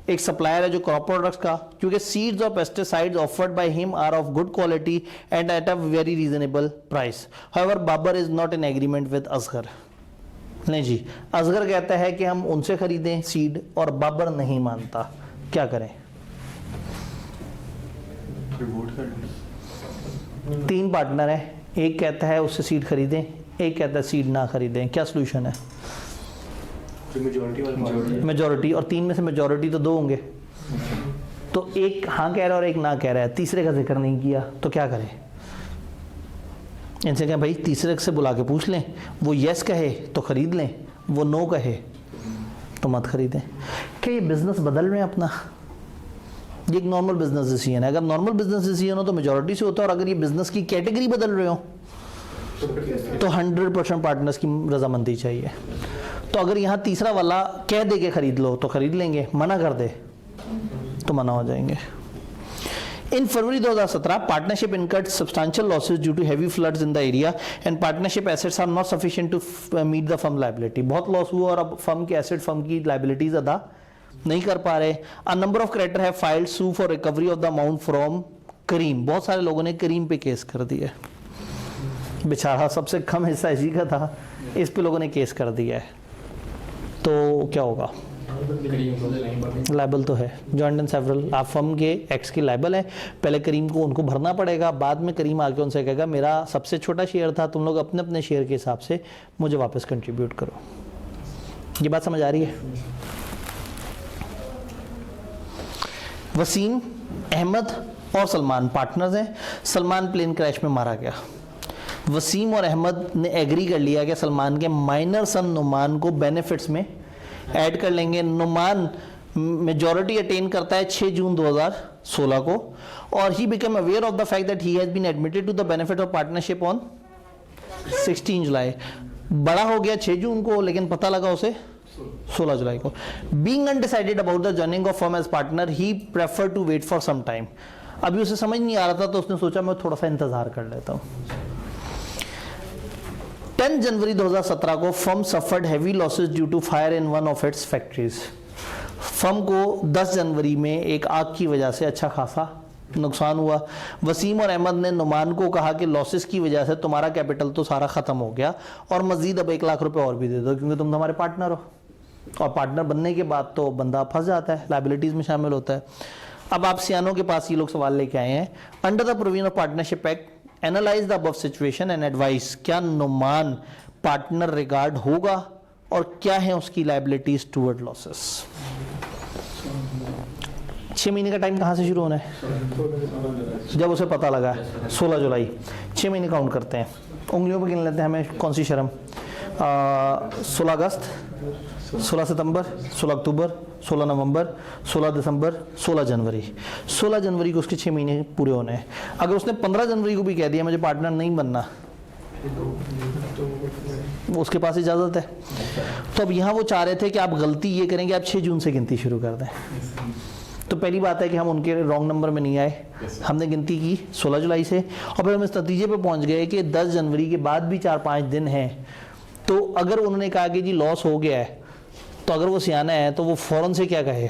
[SPEAKER 1] एक सप्लायर है जो क्रॉप प्रोडक्ट्स का, क्योंकि सीड्स और pesticides offered by him are of good quality and at a very reasonable price. However Babar is not in agreement with Asghar. नहीं जी, असगर कहता है कि हम उनसे खरीदें सीड, और बाबर नहीं मानता। क्या करें, 3 पार्टनर है, एक कहता है उससे सीड खरीदें, एक कहता है सीड ना खरीदें। क्या सोल्यूशन है, मेजॉरिटी, और 3 में से मेजॉरिटी तो 2 होंगे, तो एक हाँ कह रहा है और एक ना कह रहा है, तीसरे का जिक्र नहीं किया, तो क्या करें। इनसे कहें भाई तीसरे से बुला के पूछ लें, वो यस कहे तो खरीद लें, वो नो कहे तो मत खरीदें। क्या ये बिजनेस बदल रहे हैं अपना, ये एक नॉर्मल बिजनेस डिसीजन है। अगर नॉर्मल बिजनेस डिसीजन हो तो मेजॉरिटी से होता है, और अगर ये बिजनेस की कैटेगरी बदल रहे हो तो 100% पार्टनर्स की रजामंदी चाहिए। तो अगर यहाँ तीसरा वाला कह दे के खरीद लो तो खरीद लेंगे, मना कर दे तो मना हो जाएंगे। In February 2017, partnership incurred substantial losses due to heavy floods in the area and partnership assets are not sufficient to meet the firm liability. बहुत लॉस हुआ और अब फर्म के एसेट फर्म की लाइबिलिटीज अदा नहीं कर पा रहे। A number of creditors have filed suit for recovery of the amount from करीम। बहुत सारे लोगों ने करीम पे केस कर दिया। बेचारा सबसे कम हिस्सा इसी का था, इस पे लोगों ने केस कर दिया है, तो क्या होगा? लाइबल तो है, जॉइंट एंड सेवरल, आप फर्म के एक्स की लाइबल है, पहले करीम को उनको भरना पड़ेगा, बाद में करीम आके उनसे कहेगा मेरा सबसे छोटा शेयर था, तुम लोग अपने अपने शेयर के हिसाब से मुझे वापस कंट्रीब्यूट करो। ये बात समझ आ रही है? वसीम, अहमद और सलमान पार्टनर्स हैं। सलमान प्लेन क्रैश में मारा गया। वसीम और अहमद ने एग्री कर लिया कि सलमान के माइनर सन नुमान को बेनिफिट्स में ऐड कर लेंगे। नुमान मेजॉरिटी अटेन करता है 6 जून 2016 को, और he become aware of the fact that he has been admitted to the benefit of partnership on 16 July. बड़ा हो गया 6 जून को, लेकिन पता लगा उसे 16 जुलाई को। Being undecided about the joining of firm as partner, he prefer to wait for some time. अभी उसे समझ नहीं आ रहा था, तो उसने सोचा मैं थोड़ा सा इंतजार कर लेता हूं। 10 जनवरी 2017 को firm suffered heavy losses due to fire in one of its factories. Firm को 10 जनवरी में एक आग की वजह से अच्छा खासा नुकसान हुआ। वसीम और अहमद ने नुमान को कहा कि लॉसेस की वजह से तुम्हारा कैपिटल तो सारा खत्म हो गया, और मजीद अब 1 लाख रुपए और भी दे दो, क्योंकि तुम हमारे पार्टनर हो, और पार्टनर बनने के बाद तो बंदा फंस जाता है, लायबिलिटीज में शामिल होता है। अब आप सियानों के पास ये लोग सवाल लेके आए हैं। Under the provision of partnership act, analyse the above situation and advice, क्या नुमान पार्टनर रिगार्ड होगा और क्या है उसकी लायबिलिटीज टुवर्ड लॉसेस। 6 महीने का टाइम कहां से शुरू होना है? जब उसे पता लगा 16 जुलाई। 6 महीने काउंट करते हैं, उंगलियों पर गिन लेते हैं, हमें कौन सी शर्म। 16 अगस्त, 16 सितंबर, 16 अक्टूबर, 16 नवंबर, 16 दिसंबर, 16 जनवरी। 16 जनवरी को उसके 6 महीने पूरे होने हैं। अगर उसने 15 जनवरी को भी कह दिया मुझे पार्टनर नहीं बनना, उसके पास इजाजत है। तो अब यहाँ वो चाह रहे थे कि आप गलती ये करेंगे, आप 6 जून से गिनती शुरू कर दें। तो पहली बात है कि हम उनके रॉन्ग नंबर में नहीं आए, हमने गिनती की 16 जुलाई से, और फिर हम इस नतीजे पे पहुंच गए कि 10 जनवरी के बाद भी 4-5 दिन हैं। तो अगर उन्होंने कहा कि जी लॉस हो गया है, तो अगर वो सियाना है तो वो फौरन से क्या कहे,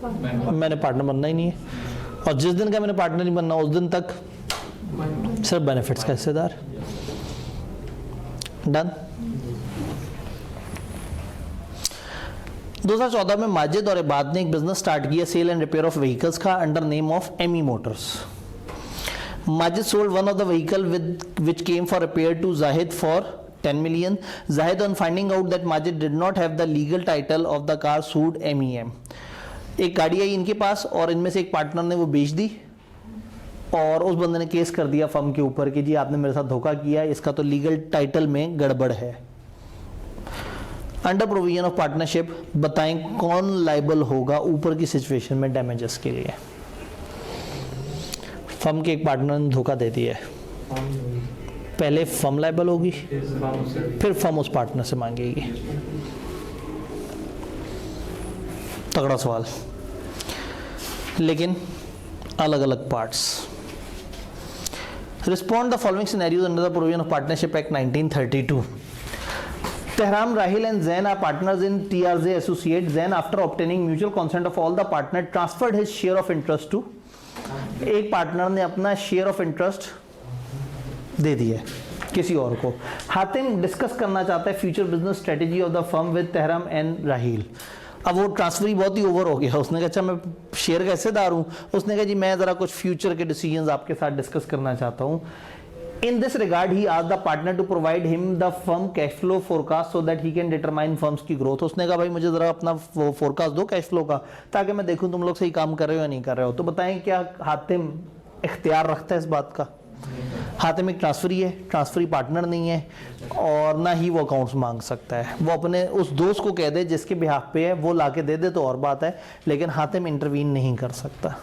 [SPEAKER 1] मैंने पार्टनर बनना ही नहीं है, और जिस दिन का मैंने पार्टनर नहीं बनना उस दिन तक सिर्फ बेनिफिट्स का हिस्सेदार। डन। 2014 में माजिद और इबाद ने एक बिजनेस स्टार्ट किया sale and repair of vehicles का under name of Amy motors. Majid sold one of the vehicle which came for repair to Zahid for 10 million. Zahid, on finding out that Majid did not have the legal title of the car, sued MEM. एक गाड़ी आई इनके पास और इनमें से एक partner ने वो बेच दी, और उस बंदे ने केस कर दिया फर्म के ऊपर कि जी आपने मेरे साथ धोखा किया, इसका तो लीगल टाइटल में गड़बड़ है। अंडर प्रोविजन ऑफ पार्टनरशिप बताएं कौन लाइबल होगा ऊपर की सिचुएशन में डैमेजेस के लिए। फर्म के एक पार्टनर ने धोखा दे दिया है, पहले फर्म लाइबल होगी, फिर फर्म उस पार्टनर से मांगेगी। तगड़ा सवाल, लेकिन अलग अलग parts. Respond the following scenarios under the provision of partnership act 1932। Tehram, Rahil and Zain are partners in TRZ Associates. Zain, after obtaining mutual consent of all the partners, transferred his share of interest to, एक partner ने अपना share of interest दे दिया किसी और को। Hatim discuss करना चाहता है future business strategy of the firm with Tehram and Raheel. अब वो ट्रांसफर ही बहुत ही ओवर हो गया, उसने कहा अच्छा मैं शेयर का हिस्सेदार हूँ, उसने कहा जी मैं ज़रा कुछ फ्यूचर के डिसीजंस आपके साथ डिस्कस करना चाहता हूँ। In this regard, he asked the partner to provide him the firm cash flow forecast so that he can determine firms की growth। उसने कहा भाई मुझे जरा अपना फोरकास्ट दो कैश फ्लो का, ताकि मैं देखूं तुम लोग सही काम कर रहे हो या नहीं कर रहे हो। तो बताएं क्या हातिम इख्तियार रखता है इस बात का? हातिम एक ट्रांसफरी है, ट्रांसफरी पार्टनर नहीं है, और ना ही वो अकाउंट्स मांग सकता है। वो अपने उस दोस्त को कह दे जिसके बिहाफ पे है, वो ला के दे दे तो और बात है, लेकिन हातिम इंटरवीन नहीं कर सकता।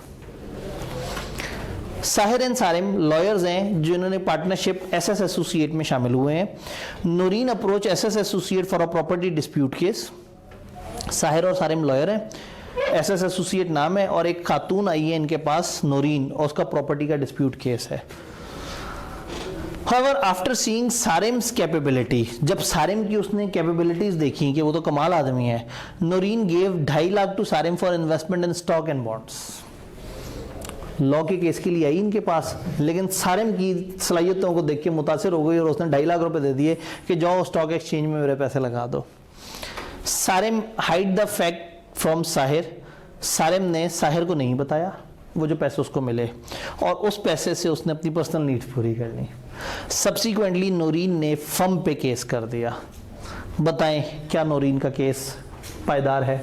[SPEAKER 1] साहिर एंड सारिम लॉयर्स हैं जिन्होंने पार्टनरशिप एसएस एसोसिएट में शामिल हुए हैं। Noreen approach SS associate for a property dispute case. Sahir और सारिम लॉयर हैं, एसएस एसोसिएट नाम है, और एक खातून आई है इनके पास नूरीन, और उसका प्रॉपर्टी का डिस्प्यूट केस है। However, after seeing सारिम्स कैपेबिलिटी, जब सारिम की उसने कैपेबिलिटीज देखी कि वो तो कमाल आदमी है, Noreen gave 2.5 lakh to Sarim for investment in stock and bonds. Law के केस के लिए आई इनके पास, लेकिन सारिम की सलाहियतों को देख के मुतासिर हो गई और उसने 2.5 लाख रुपए दे दिए कि जाओ स्टॉक एक्सचेंज में मेरे पैसे लगा दो। Sarim hide the fact from Sahir, Sarim ने साहिर को नहीं बताया वो जो पैसे उसको मिले, और उस पैसे से उसने अपनी पर्सनल नीड्स पूरी कर ली। सब्सिक्वेंटली नौरीन ने फर्म पे केस कर दिया। बताएं क्या नौरीन का केस पायदार है?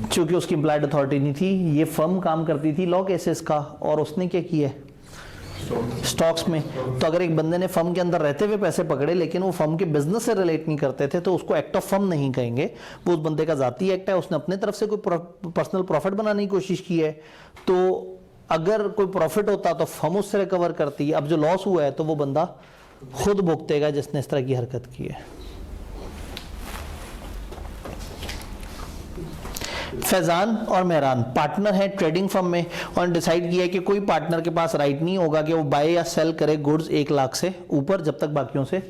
[SPEAKER 1] चूंकि उसकी इम्प्लाइड अथॉरिटी नहीं थी, ये फर्म काम करती थी लॉ केसेस का, और उसने क्या किया स्टॉक्स में। तो अगर एक बंदे ने फर्म के अंदर रहते हुए पैसे पकड़े लेकिन वो फर्म के बिजनेस से रिलेट नहीं करते थे, तो उसको एक्ट ऑफ फर्म नहीं कहेंगे, वो उस बंदे का जाती एक्ट है, उसने अपने तरफ से कोई पर्सनल प्रॉफिट बनाने की कोशिश की है। तो अगर कोई प्रॉफिट होता तो फर्म उससे रिकवर करती है, अब जो लॉस हुआ है तो वो बंदा खुद भुगतेगा जिसने इस तरह की हरकत की है। फैजान और मेहरान पार्टनर हैं ट्रेडिंग फर्म में, और डिसाइड किया है कि कोई पार्टनर के पास राइट नहीं होगा कि वो बाय या सेल करे गुड्स 1 लाख से ऊपर जब तक बाकियों से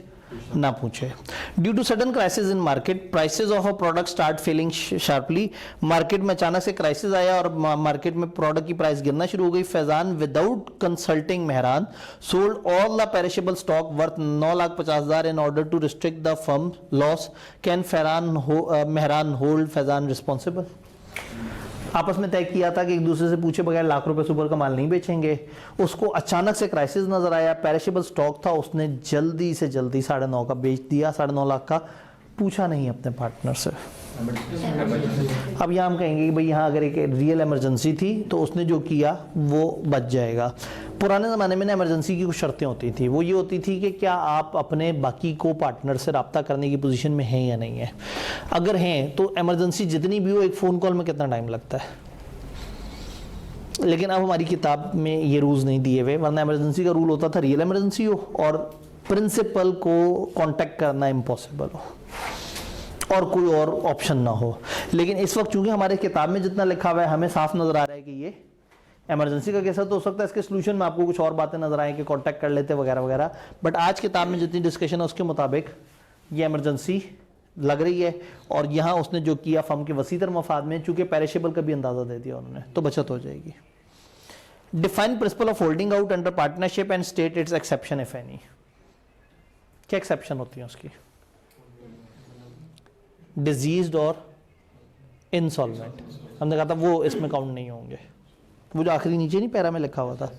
[SPEAKER 1] ना पूछे। Due to sudden crisis in market, prices of a product start falling sharply, market में अचानक से क्राइसिस आया और मार्केट में प्रोडक्ट की प्राइस गिरना शुरू हो गई। Faizan without consulting Mehran sold all the perishable stock worth 9,50,000 in order to restrict the firm loss. Can Mehran hold Faizan responsible? आपस में तय किया था कि एक दूसरे से पूछे बगैर लाख रुपए से ऊपर का माल नहीं बेचेंगे। उसको अचानक से क्राइसिस नजर आया, पेरिशेबल स्टॉक था, उसने जल्दी से जल्दी 9.5 का बेच दिया, 9.5 लाख का, पूछा नहीं अपने पार्टनर से। अब यहाँ हम कहेंगे कि भाई यहाँ अगर एक रियल इमरजेंसी थी तो उसने जो किया वो बच जाएगा। पुराने ज़माने में ना इमरजेंसी की कुछ शर्तें होती थी, वो ये होती थी कि क्या आप अपने बाकी को पार्टनर से रब्ता करने की पोजीशन में हैं या नहीं है। अगर हैं तो इमरजेंसी जितनी भी हो, एक फ़ोन कॉल में कितना टाइम लगता है। लेकिन अब हमारी किताब में ये रूल्स नहीं दिए हुए, वरना इमरजेंसी का रूल होता था रियल इमरजेंसी हो और प्रिंसिपल को कॉन्टेक्ट करना इम्पॉसिबल हो और कोई और ऑप्शन ना हो। लेकिन इस वक्त चूंकि हमारे किताब में जितना लिखा हुआ है हमें साफ नजर आ रहा है कि ये इमरजेंसी का केस है, तो हो सकता है इसके सोल्यूशन में आपको कुछ और बातें नजर आए कि कांटेक्ट कर लेते वगैरह वगैरह, बट आज किताब में जितनी डिस्कशन है उसके मुताबिक ये इमरजेंसी लग रही है। और यहाँ उसने जो किया फर्म के वसीतर मफाद में, चूंकि पेरिशेबल का भी अंदाजा दे दिया उन्होंने, तो बचत हो जाएगी। Define principle of holding out under partnership and state it's exception if any. क्या एक्सेप्शन होती है उसकी? डिजीज्ड और इंसॉल्वेंट। हमने कहा था वो इसमें काउंट नहीं होंगे, वो जो आखिरी नीचे नहीं पैरा में लिखा हुआ था।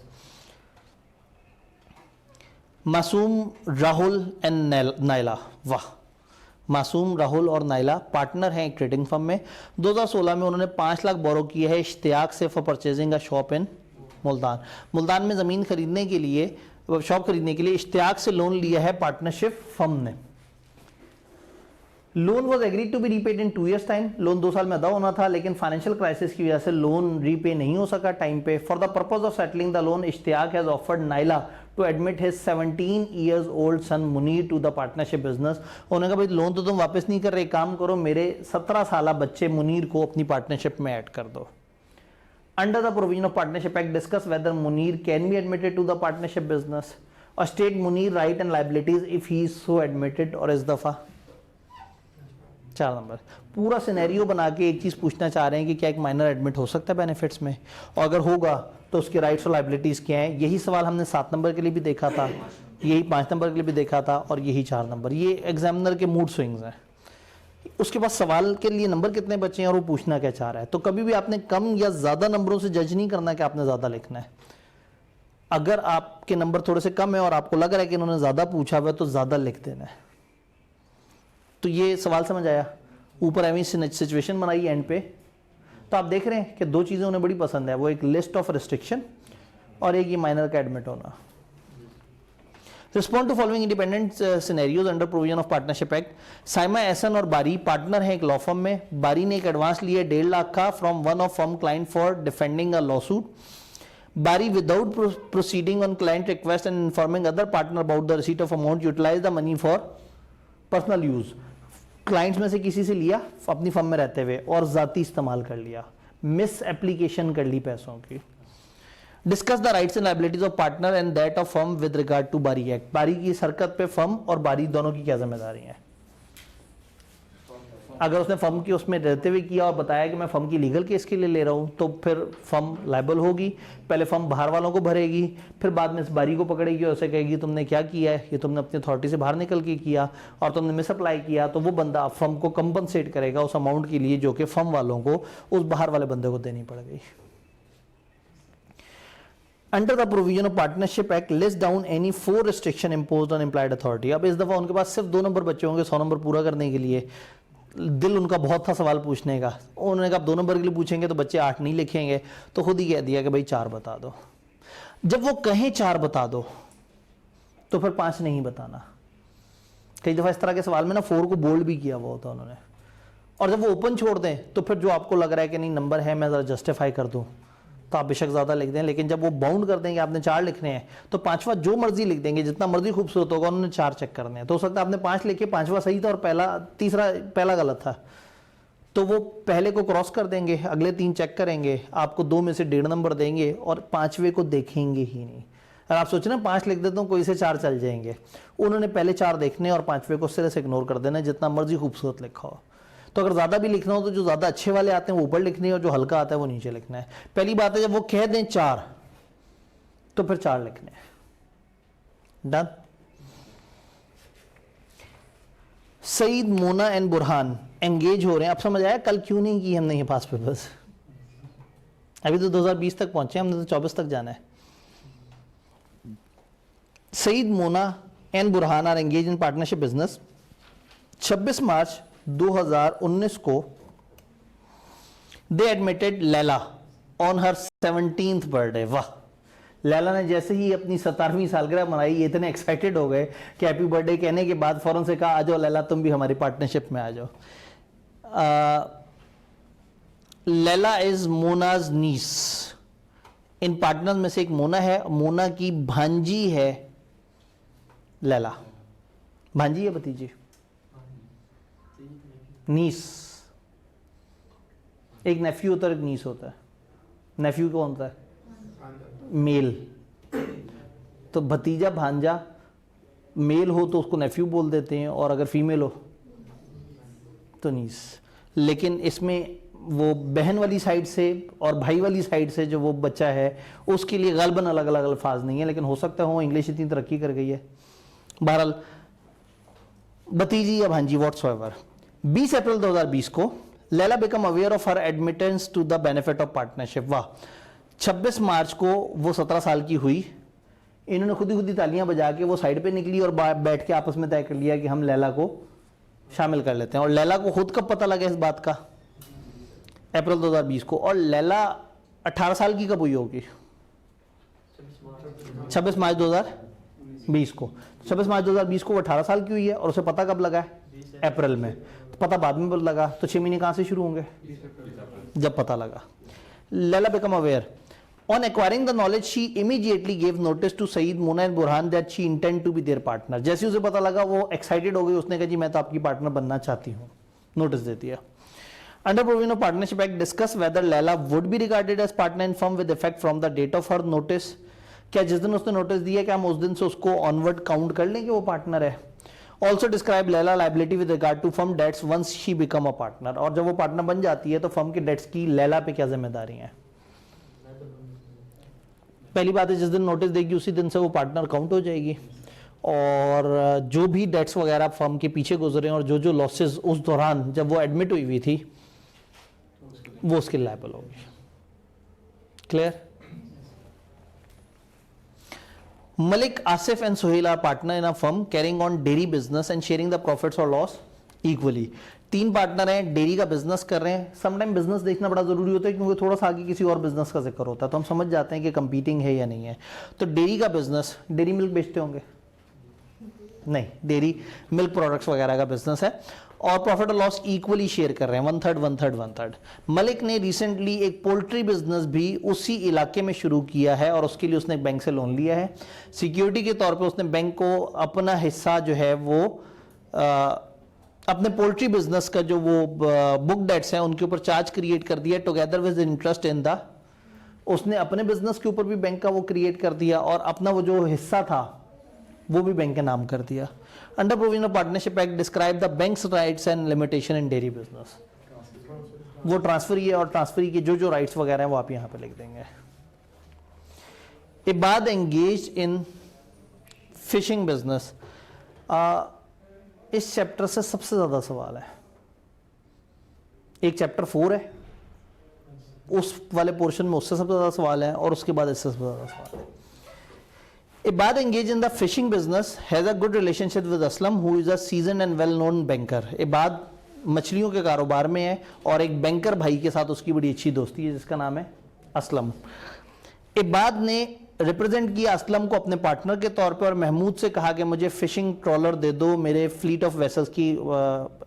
[SPEAKER 1] मासूम, राहुल एंड नाइला, वाह, मासूम, राहुल और नाइला पार्टनर हैं एक ट्रेडिंग फर्म में। 2016 में उन्होंने 5 लाख बोरो किए है इश्तियाक से for purchasing a shop in Multan. Multan में ज़मीन खरीदने के लिए, शॉप खरीदने के लिए इश्तियाक से लोन लिया है पार्टनरशिप फर्म ने। Loan was agreed to be repaid in 2 years time. Loan 2 साल में अदा होना था, लेकिन फाइनेंशियल क्राइसिस की वजह से लोन रीपे नहीं हो सका टाइम पे। For the purpose of settling the loan, Ishtiaq has offered Naila to admit his 17 years old son Munir to the partnership business. उन्होंने कहा भाई लोन तो तुम वापस नहीं कर रहे, काम करो, मेरे 17 साल बच्चे मुनीर को अपनी पार्टनरशिप में ऐड कर दो। Under the provision of partnership act, discuss whether Munir can be admitted to the partnership business और state Munir right and liabilities if he is so admitted और इस दफा। 4 नंबर पूरा सिनेरियो बना के एक चीज पूछना चाह रहे हैं कि क्या एक माइनर एडमिट हो सकता है बेनिफिट्स में, और अगर होगा तो उसके राइट्स और लाइबिलिटीज क्या हैं। यही सवाल हमने 7 नंबर के लिए भी देखा था, यही 5 नंबर के लिए भी देखा था, और यही 4 नंबर। ये एग्जामिनर के मूड स्विंग्स हैं। उसके पास सवाल के लिए नंबर कितने बचे हैं और वो पूछना क्या चाह रहा है। तो कभी भी आपने कम या ज्यादा नंबरों से जज नहीं करना कि आपने ज्यादा लिखना है। अगर आपके नंबर थोड़े से कम है और आपको लग रहा है कि उन्होंने ज्यादा पूछा हुआ है तो ज्यादा लिख देना है। तो ये सवाल समझ आया। ऊपर एवं सिचुएशन बनाई एंड पे, तो आप देख रहे हैं कि 2 चीजें उन्हें बड़ी पसंद है, वो एक लिस्ट ऑफ रिस्ट्रिक्शन और एक ये माइनर का एडमिट होना। Respond to following independent scenarios under provision of partnership act. Saima Ehsan और बारी पार्टनर है एक लॉ फर्म में। बारी ने एक एडवांस लिया 1.5 लाख का from one of firm client for defending a law suit. Bari, without proceeding on client request and informing other partner about the receipt of amount, utilize the money for personal use. Clients में से किसी से लिया अपनी firm में रहते हुए और जाती इस्तेमाल कर लिया, मिस एप्लीकेशन कर ली पैसों की। Discuss the rights and liabilities of partner and that of firm with regard to Bari act. Bari की इस हरकत पे फर्म और बारी दोनों की क्या जिम्मेदारी है? अगर उसने फर्म की उसमें रहते हुए किया और बताया कि मैं फर्म की लीगल केस के लिए ले रहा हूँ, तो फिर फर्म लायबल होगी। पहले फर्म बाहर वालों को भरेगी, फिर बाद में इस बारी को पकड़ेगी और उसे कहेगी तुमने क्या किया है, ये तुमने अपनी अथॉरिटी से बाहर निकल के किया और तुमने मिसअप्लाई किया। तो वो बंदा फर्म को कंपनसेट करेगा उस अमाउंट के लिए जो कि फर्म वालों को उस बाहर वाले बंदे को देनी पड़ गई। Under the provision of Partnership Act, list down any 4 restriction imposed on implied authority। अब इस दफा उनके पास सिर्फ 2 नंबर बचे होंगे 100 नंबर पूरा करने के लिए। दिल उनका बहुत था सवाल पूछने का, उन्होंने कहा 2 नंबर के लिए पूछेंगे तो बच्चे 8 नहीं लिखेंगे, तो खुद ही कह दिया कि भाई 4 बता दो। जब वो कहें 4 बता दो तो फिर 5 नहीं बताना। कई दफा इस तरह के सवाल में ना 4 को बोल्ड भी किया हुआ होता उन्होंने। और जब वो ओपन छोड़ दें तो फिर जो आपको लग रहा है कि नहीं नंबर है मैं ज़रा जस्टिफाई कर दूं, तो आप बेशक ज़्यादा लिख दें। लेकिन जब वो बाउंड कर देंगे आपने 4 लिखने हैं, तो 5वां जो मर्जी लिख देंगे, जितना मर्जी खूबसूरत होगा, उन्होंने 4 चेक करने हैं। तो हो सकता है आपने 5 लिखे, 5वां सही था और पहला गलत था, तो वो पहले को क्रॉस कर देंगे, अगले 3 चेक करेंगे, आपको 2 में से 1.5 नंबर देंगे और 5वें को देखेंगे ही नहीं। अगर आप सोचें ना 5 लिख देता हूँ कोई से 4 चल जाएंगे, उन्होंने पहले 4 देखने और 5वें को सिरे से इग्नोर कर देना, जितना मर्जी खूबसूरत लिखा हो। तो अगर ज़्यादा भी लिखना हो तो जो ज़्यादा अच्छे वाले आते हैं वो ऊपर लिखने हैं और जो हल्का आता है वो नीचे लिखना है। पहली बात है जब वो कह दें 4 तो फिर 4 लिखने हैं। Done. Saeed, Mona and Burhan engage हो रहे हैं। अब समझ आया कल क्यों नहीं की हमने ये पास पेपर्स? अभी तो 2020 तक पहुंचे, हमने तो 24 तक जाना है। Saeed, Mona and Burhan are engage in partnership business. 26 मार्च 2019 को they admitted Laila on her 17th birthday. वाह, लैला ने जैसे ही अपनी 17वीं सालगिरह मनाई, ये इतने एक्साइटेड हो गए कि हैप्पी बर्थडे कहने के बाद फौरन से कहा आ जाओ लैला तुम भी हमारी पार्टनरशिप में आ जाओ। Laila is Mona's niece. इन पार्टनर्स में से एक मोना है, मोना की भांजी है लैला। भांजी है भतीजी? नीस। एक नेफ्यू होता है, एक नीस होता है। नेफ्यू कौन होता है? मेल। तो भतीजा भांजा मेल हो तो उसको नेफ्यू बोल देते हैं, और अगर फीमेल हो तो नीस। लेकिन इसमें वो बहन वाली साइड से और भाई वाली साइड से जो वो बच्चा है उसके लिए गलबन अलग अलग अल्फाज नहीं है, लेकिन हो सकता हो इंग्लिश इतनी तरक्की कर गई है। बहरहाल भतीजी या भांजी व्हाट्सएवर। 20 अप्रैल 2020 को Laila become aware of her admittance to the benefit of partnership. वाह, 26 मार्च को वो 17 साल की हुई। इन्होंने खुद ही तालियां बजा के वो साइड पे निकली और बैठ के आपस में तय कर लिया कि हम लैला को शामिल कर लेते हैं। और लैला को खुद कब पता लगा इस बात का? अप्रैल 2020 को। और लैला 18 साल की कब हुई होगी? 26 मार्च 2020 को। 26 मार्च 2020 को वो 18 साल की हुई है और उसे पता कब लगा है? अप्रैल में। तो पता बाद में लगा, तो 6 महीने कहां से शुरू होंगे? जब पता लगा। Laila become aware on acquiring the knowledge she immediately give notice to Saeed, Mona and Burhan that she intend to be their partner. जैसे उसे पता लगा वो एक्साइटेड हो गई, उसने कहा जी मैं तो आपकी पार्टनर बनना चाहती हूँ, नोटिस देती है। Under provision of Partnership Act, discuss whether Laila would be regarded as partner in firm with effect from the date of her notice। क्या जिस दिन उसने नोटिस दिया क्या हम उस दिन से उसको ऑनवर्ड काउंट कर लें कि वो पार्टनर है? Also describe Laila liability with regard to firm debts once she become a partner. और जब वो पार्टनर बन जाती है तो फर्म के डेट्स की लैला पे क्या जिम्मेदारी है? पहली बात है जिस दिन नोटिस देगी उसी दिन से वो पार्टनर काउंट हो जाएगी, और जो भी डेट्स वगैरह फर्म के पीछे गुजरे और जो जो लॉसेस उस दौरान जब वो एडमिट हुई थी वो उसके लायबल होगी। Clear? Malik, Asif and Sohail are partner in a firm carrying on dairy business and sharing the profits or loss equally। 3 partner हैं, डेयरी का बिजनेस कर रहे हैं। समटाइम बिजनेस देखना बड़ा जरूरी होता है क्योंकि थोड़ा सा आगे किसी और बिजनेस का जिक्र होता है तो हम समझ जाते हैं कि कंपीटिंग है या नहीं है। तो डेयरी का बिजनेस, डेयरी मिल्क बेचते होंगे? नहीं, डेयरी मिल्क प्रोडक्ट्स वगैरह का बिजनेस है और प्रॉफिट और लॉस इक्वली शेयर कर रहे हैं, 1/3 1/3 1/3। मलिक ने रिसेंटली एक पोल्ट्री बिजनेस भी उसी इलाके में शुरू किया है और उसके लिए उसने एक बैंक से लोन लिया है। सिक्योरिटी के तौर पे उसने बैंक को अपना हिस्सा जो है वो अपने पोल्ट्री बिजनेस का जो वो बुक डेट्स हैं उनके ऊपर चार्ज क्रिएट कर दिया together with interest in the. उसने अपने बिजनेस के ऊपर भी बैंक का वो क्रिएट कर दिया और अपना वो जो हिस्सा था वो भी बैंक के नाम कर दिया। Under provision of partnership act describe the banks rights and limitation in dairy business. वो ट्रांसफरी है और ट्रांसफरी के जो जो राइट्स वगैरह हैं वो आप यहाँ पे लिख देंगे। इबाद एंगेज इन फिशिंग बिजनेस, इस चैप्टर से सबसे ज्यादा सवाल है। एक चैप्टर 4 है, उस वाले पोर्शन में उससे सबसे ज्यादा सवाल है और उसके बाद इससे सबसे ज्यादा सवाल है। Ibad engaged in the fishing business has a good relationship with Aslam, who is a seasoned and well-known banker. इबाद मछलियों के कारोबार में है और एक बैंकर भाई के साथ उसकी बड़ी अच्छी दोस्ती है जिसका नाम है असलम। इबाद ने रिप्रेजेंट किया असलम को अपने पार्टनर के तौर पे और महमूद से कहा कि मुझे फिशिंग ट्रॉलर दे दो मेरे फ्लीट ऑफ वेसल्स की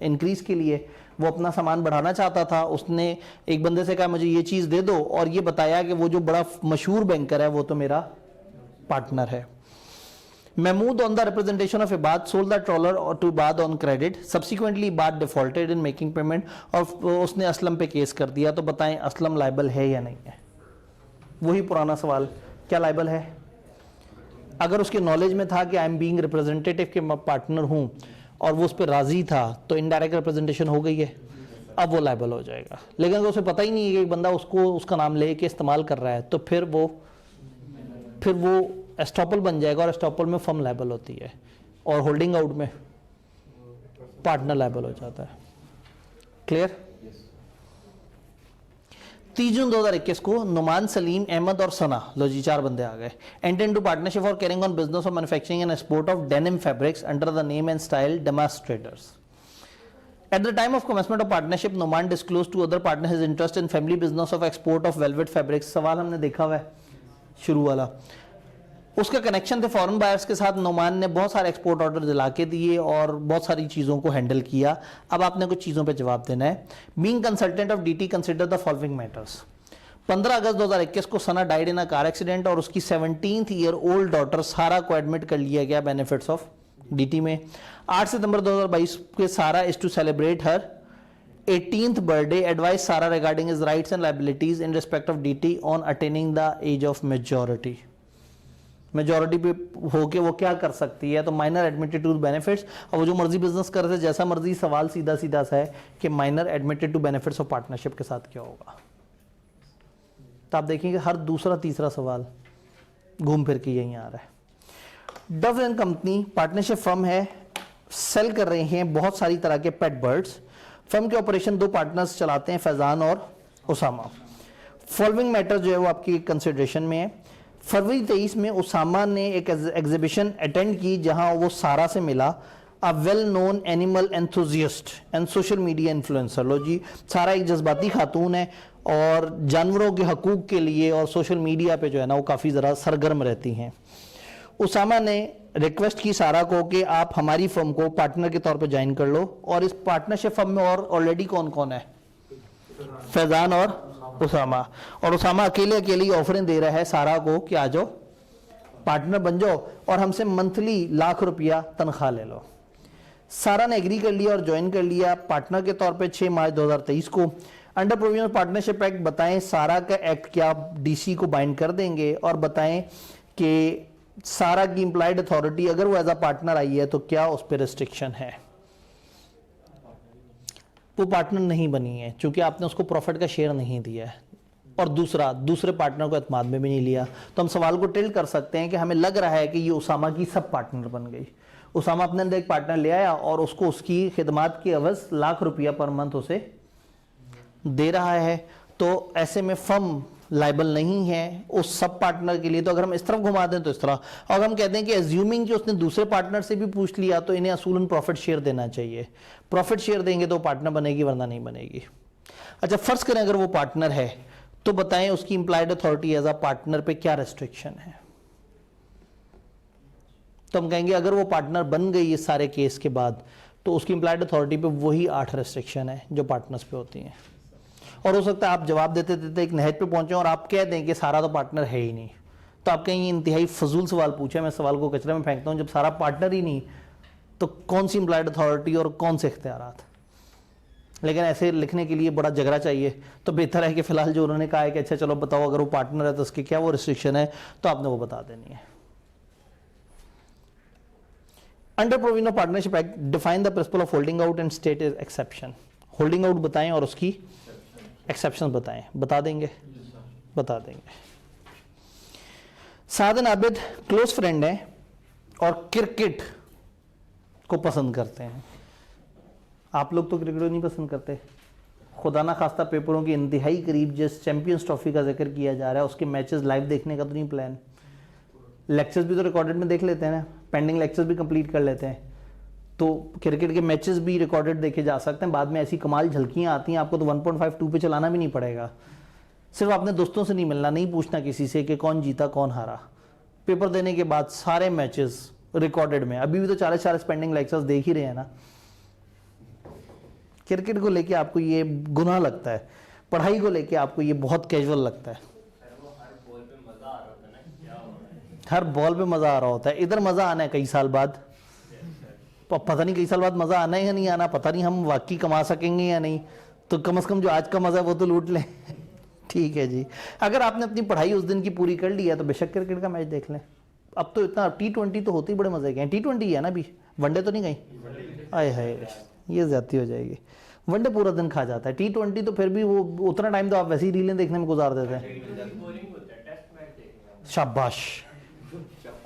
[SPEAKER 1] इंक्रीज के लिए। वो अपना सामान बढ़ाना चाहता था, उसने एक बंदे से कहा मुझे ये चीज़ दे दो और ये बताया कि वो जो बड़ा मशहूर बैंकर है वो तो मेरा पार्टनर है। Mahmood on the representation of Ibad sold the trawler to Ibad on credit. Subsequently Ibad defaulted in making payment और उसने असलम पे केस कर दिया। तो बताएं असलम लायबल है या नहीं है? वही पुराना सवाल, क्या लायबल है? अगर उसके नॉलेज में था कि आई एम बीइंग रिप्रेजेंटेटिव के पार्टनर हूं और वो उस पर राजी था तो इनडायरेक्ट रिप्रेजेंटेशन हो गई है, अब वो लायबल हो जाएगा। लेकिन अगर उसे पता ही नहीं है कि एक बंदा उसको उसका नाम लेके इस्तेमाल कर रहा है तो फिर वो एस्टॉपल बन जाएगा और एस्टॉपल में फर्म लायबल होती है और होल्डिंग आउट में पार्टनर लायबल हो जाता है। क्लियर? 30 जून 2021 को नुमान, सलीम, अहमद और सना, लो जी 4 बंदे आ गए, enter into partnership for carrying on business of manufacturing and export of denim fabrics under the name and style DEMAs traders. At the time of commencement of partnership, Numan disclosed to other partners his interest in family business of export of velvet fabrics। सवाल हमने देखा हुआ है शुरू वाला। उसका connection थे foreign buyers के साथ। नुमान ने बहुत सारे एक्सपोर्ट ऑर्डर दिला के दिए और बहुत सारी चीज़ों को हैंडल किया। अब आपने कुछ चीज़ों पे जवाब देना है। Being consultant of DT consider the following matters. 15 अगस्त 2021 को Sana died in a car accident और उसकी 17th ईयर ओल्ड डॉटर सारा को एडमिट कर लिया गया बेनिफिट्स ऑफ डीटी में। 8 सितंबर 2022 के Sara is to celebrate her 18th birthday. Advise Sara regarding his rights and liabilities in respect of DT on attaining the age of majority. Majority पे होके वो क्या कर सकती है, तो माइनर एडमिटेड टू बेनिफिट्स। और वो जो मर्जी बिजनेस कर रहे थे, जैसा मर्जी, सवाल सीधा सीधा सा है कि minor admitted to benefits of partnership के साथ क्या होगा। तो आप देखेंगे हर दूसरा तीसरा सवाल घूम फिर के यहीं आ रहा है। Dove and company partnership firm है, सेल कर रहे हैं बहुत सारी तरह के पेट बर्ड्स। फर्म के ऑपरेशन 2 पार्टनर्स चलाते हैं, फैजान और उसामा। फॉलोइंग मैटर जो है वो आपकी कंसिडरेशन में है। फरवरी 23 में उसामा ने एक एग्जीबिशन अटेंड की जहां वो सारा से मिला। A well known animal enthusiast and social media influencer. लो जी, सारा एक जज्बाती खातून है और जानवरों के हकूक के लिए और सोशल मीडिया पे जो है ना वो काफ़ी ज़रा सरगर्म रहती हैं। उसामा ने रिक्वेस्ट की सारा को कि आप हमारी फर्म को पार्टनर के तौर पे ज्वाइन कर लो। और इस पार्टनरशिप फर्म में और ऑलरेडी कौन कौन है? फैजान और उसामा। और उसामा अकेले अकेले ऑफरिंग दे रहा है सारा को कि आ जाओ पार्टनर बन जाओ और हमसे मंथली ₹1,00,000 तनख्वाह ले लो। सारा ने एग्री कर लिया और ज्वाइन कर लिया पार्टनर के तौर पे 6 मार्च 2023 को। अंडर प्रोविजन पार्टनरशिप एक्ट बताएं सारा का एक्ट क्या डीसी को बाइंड कर देंगे और बताएं कि सारा की इंप्लाइड अथॉरिटी अगर वो एज अ पार्टनर आई है तो क्या उस पर रिस्ट्रिक्शन है। वो पार्टनर नहीं बनी है क्योंकि आपने उसको प्रॉफिट का शेयर नहीं दिया है और दूसरे पार्टनर को एतमाद में भी नहीं लिया। तो हम सवाल को टिल्ट कर सकते हैं कि हमें लग रहा है कि ये उसामा की सब पार्टनर बन गई। उसामा अपने अंदर एक पार्टनर ले आया और उसको उसकी खिदमात की एवज ₹1,00,000 पर मंथ उसे दे रहा है। तो ऐसे में फर्म लाइबल नहीं है उस सब पार्टनर के लिए। तो अगर हम इस तरफ घुमा दें तो इस तरह, और हम कहते हैं कि एज्यूमिंग कि उसने दूसरे पार्टनर से भी पूछ लिया तो इन्हें असूलन प्रॉफिट शेयर देना चाहिए। प्रॉफिट शेयर देंगे तो पार्टनर बनेगी वरना नहीं बनेगी। अच्छा, फर्ज करें अगर वो पार्टनर है तो बताएं उसकी implied authority as a partner पे क्या रेस्ट्रिक्शन है। तो हम कहेंगे अगर वो पार्टनर बन गई इस सारे केस के बाद तो उसकी इंप्लाइड अथॉरिटी पे वही 8 रेस्ट्रिक्शन है जो पार्टनर्स पे होती हैं। और हो सकता है आप जवाब देते देते एक नहज पे पहुंचे और आप कह दें कि सारा तो पार्टनर है ही नहीं। तो आप कहेंगे इंतहाई फजूल सवाल पूछा, मैं सवाल को कचरे में फेंकता हूं। जब सारा पार्टनर ही नहीं तो कौन सी इंप्लाइड अथॉरिटी और कौन से इख्तियारात। लेकिन ऐसे लिखने के लिए बड़ा जगरा चाहिए, तो बेहतर है कि फिलहाल जो उन्होंने कहा है कि अच्छा चलो बताओ अगर वो पार्टनर है तो उसकी क्या वो रिस्ट्रिक्शन है, तो आपने वो बता देनी है। Under provision of partnership act define the principle of holding out and state is exception. Holding out बताएं और उसकी एक्सेप्शन बताएं। बता देंगे? बता देंगे। साद एंड आबिद क्लोज फ्रेंड हैं और क्रिकेट को पसंद करते हैं। आप लोग तो क्रिकेट नहीं पसंद करते। खुदा ना खास्ता पेपरों के इंतहाई करीब जिस चैंपियंस ट्रॉफी का जिक्र किया जा रहा है उसके मैचेस लाइव देखने का तो नहीं प्लान। लेक्चर्स भी तो रिकॉर्डेड में देख लेते हैं ना, पेंडिंग लेक्चर्स भी कंप्लीट कर लेते हैं, तो क्रिकेट के मैचेस भी रिकॉर्डेड देखे जा सकते हैं। बाद में ऐसी कमाल झलकियां आती हैं, आपको तो 1.52 पे चलाना भी नहीं पड़ेगा। सिर्फ अपने दोस्तों से नहीं मिलना, नहीं पूछना किसी से कि कौन जीता कौन हारा। पेपर देने के बाद सारे मैचेस रिकॉर्डेड में। अभी भी तो 40 पेंडिंग लेक्चर्स देख ही रहे हैं ना। क्रिकेट को लेके आपको ये गुनाह लगता है, पढ़ाई को लेके आपको ये बहुत कैजुअल लगता है। हर बॉल पे मजा आ रहा होता है। इधर मजा आना है कई साल बाद, पता नहीं कई साल बाद मजा आना है या नहीं आना, पता नहीं हम वाकई कमा सकेंगे या नहीं, तो कम से कम जो आज का मजा है वो तो लूट लें। ठीक है जी, अगर आपने अपनी पढ़ाई उस दिन की पूरी कर ली है तो बेशक क्रिकेट का मैच देख लें। अब तो इतना T20 तो होते ही बड़े मजे के हैं। T20 है ना अभी, वनडे तो नहीं गई। आए हाय, ये ज्यादती हो जाएगी। वनडे पूरा दिन खा जाता है, T20 तो फिर भी वो उतना टाइम तो आप वैसे ही रीलें देखने में गुजार देते हैं। शाबाश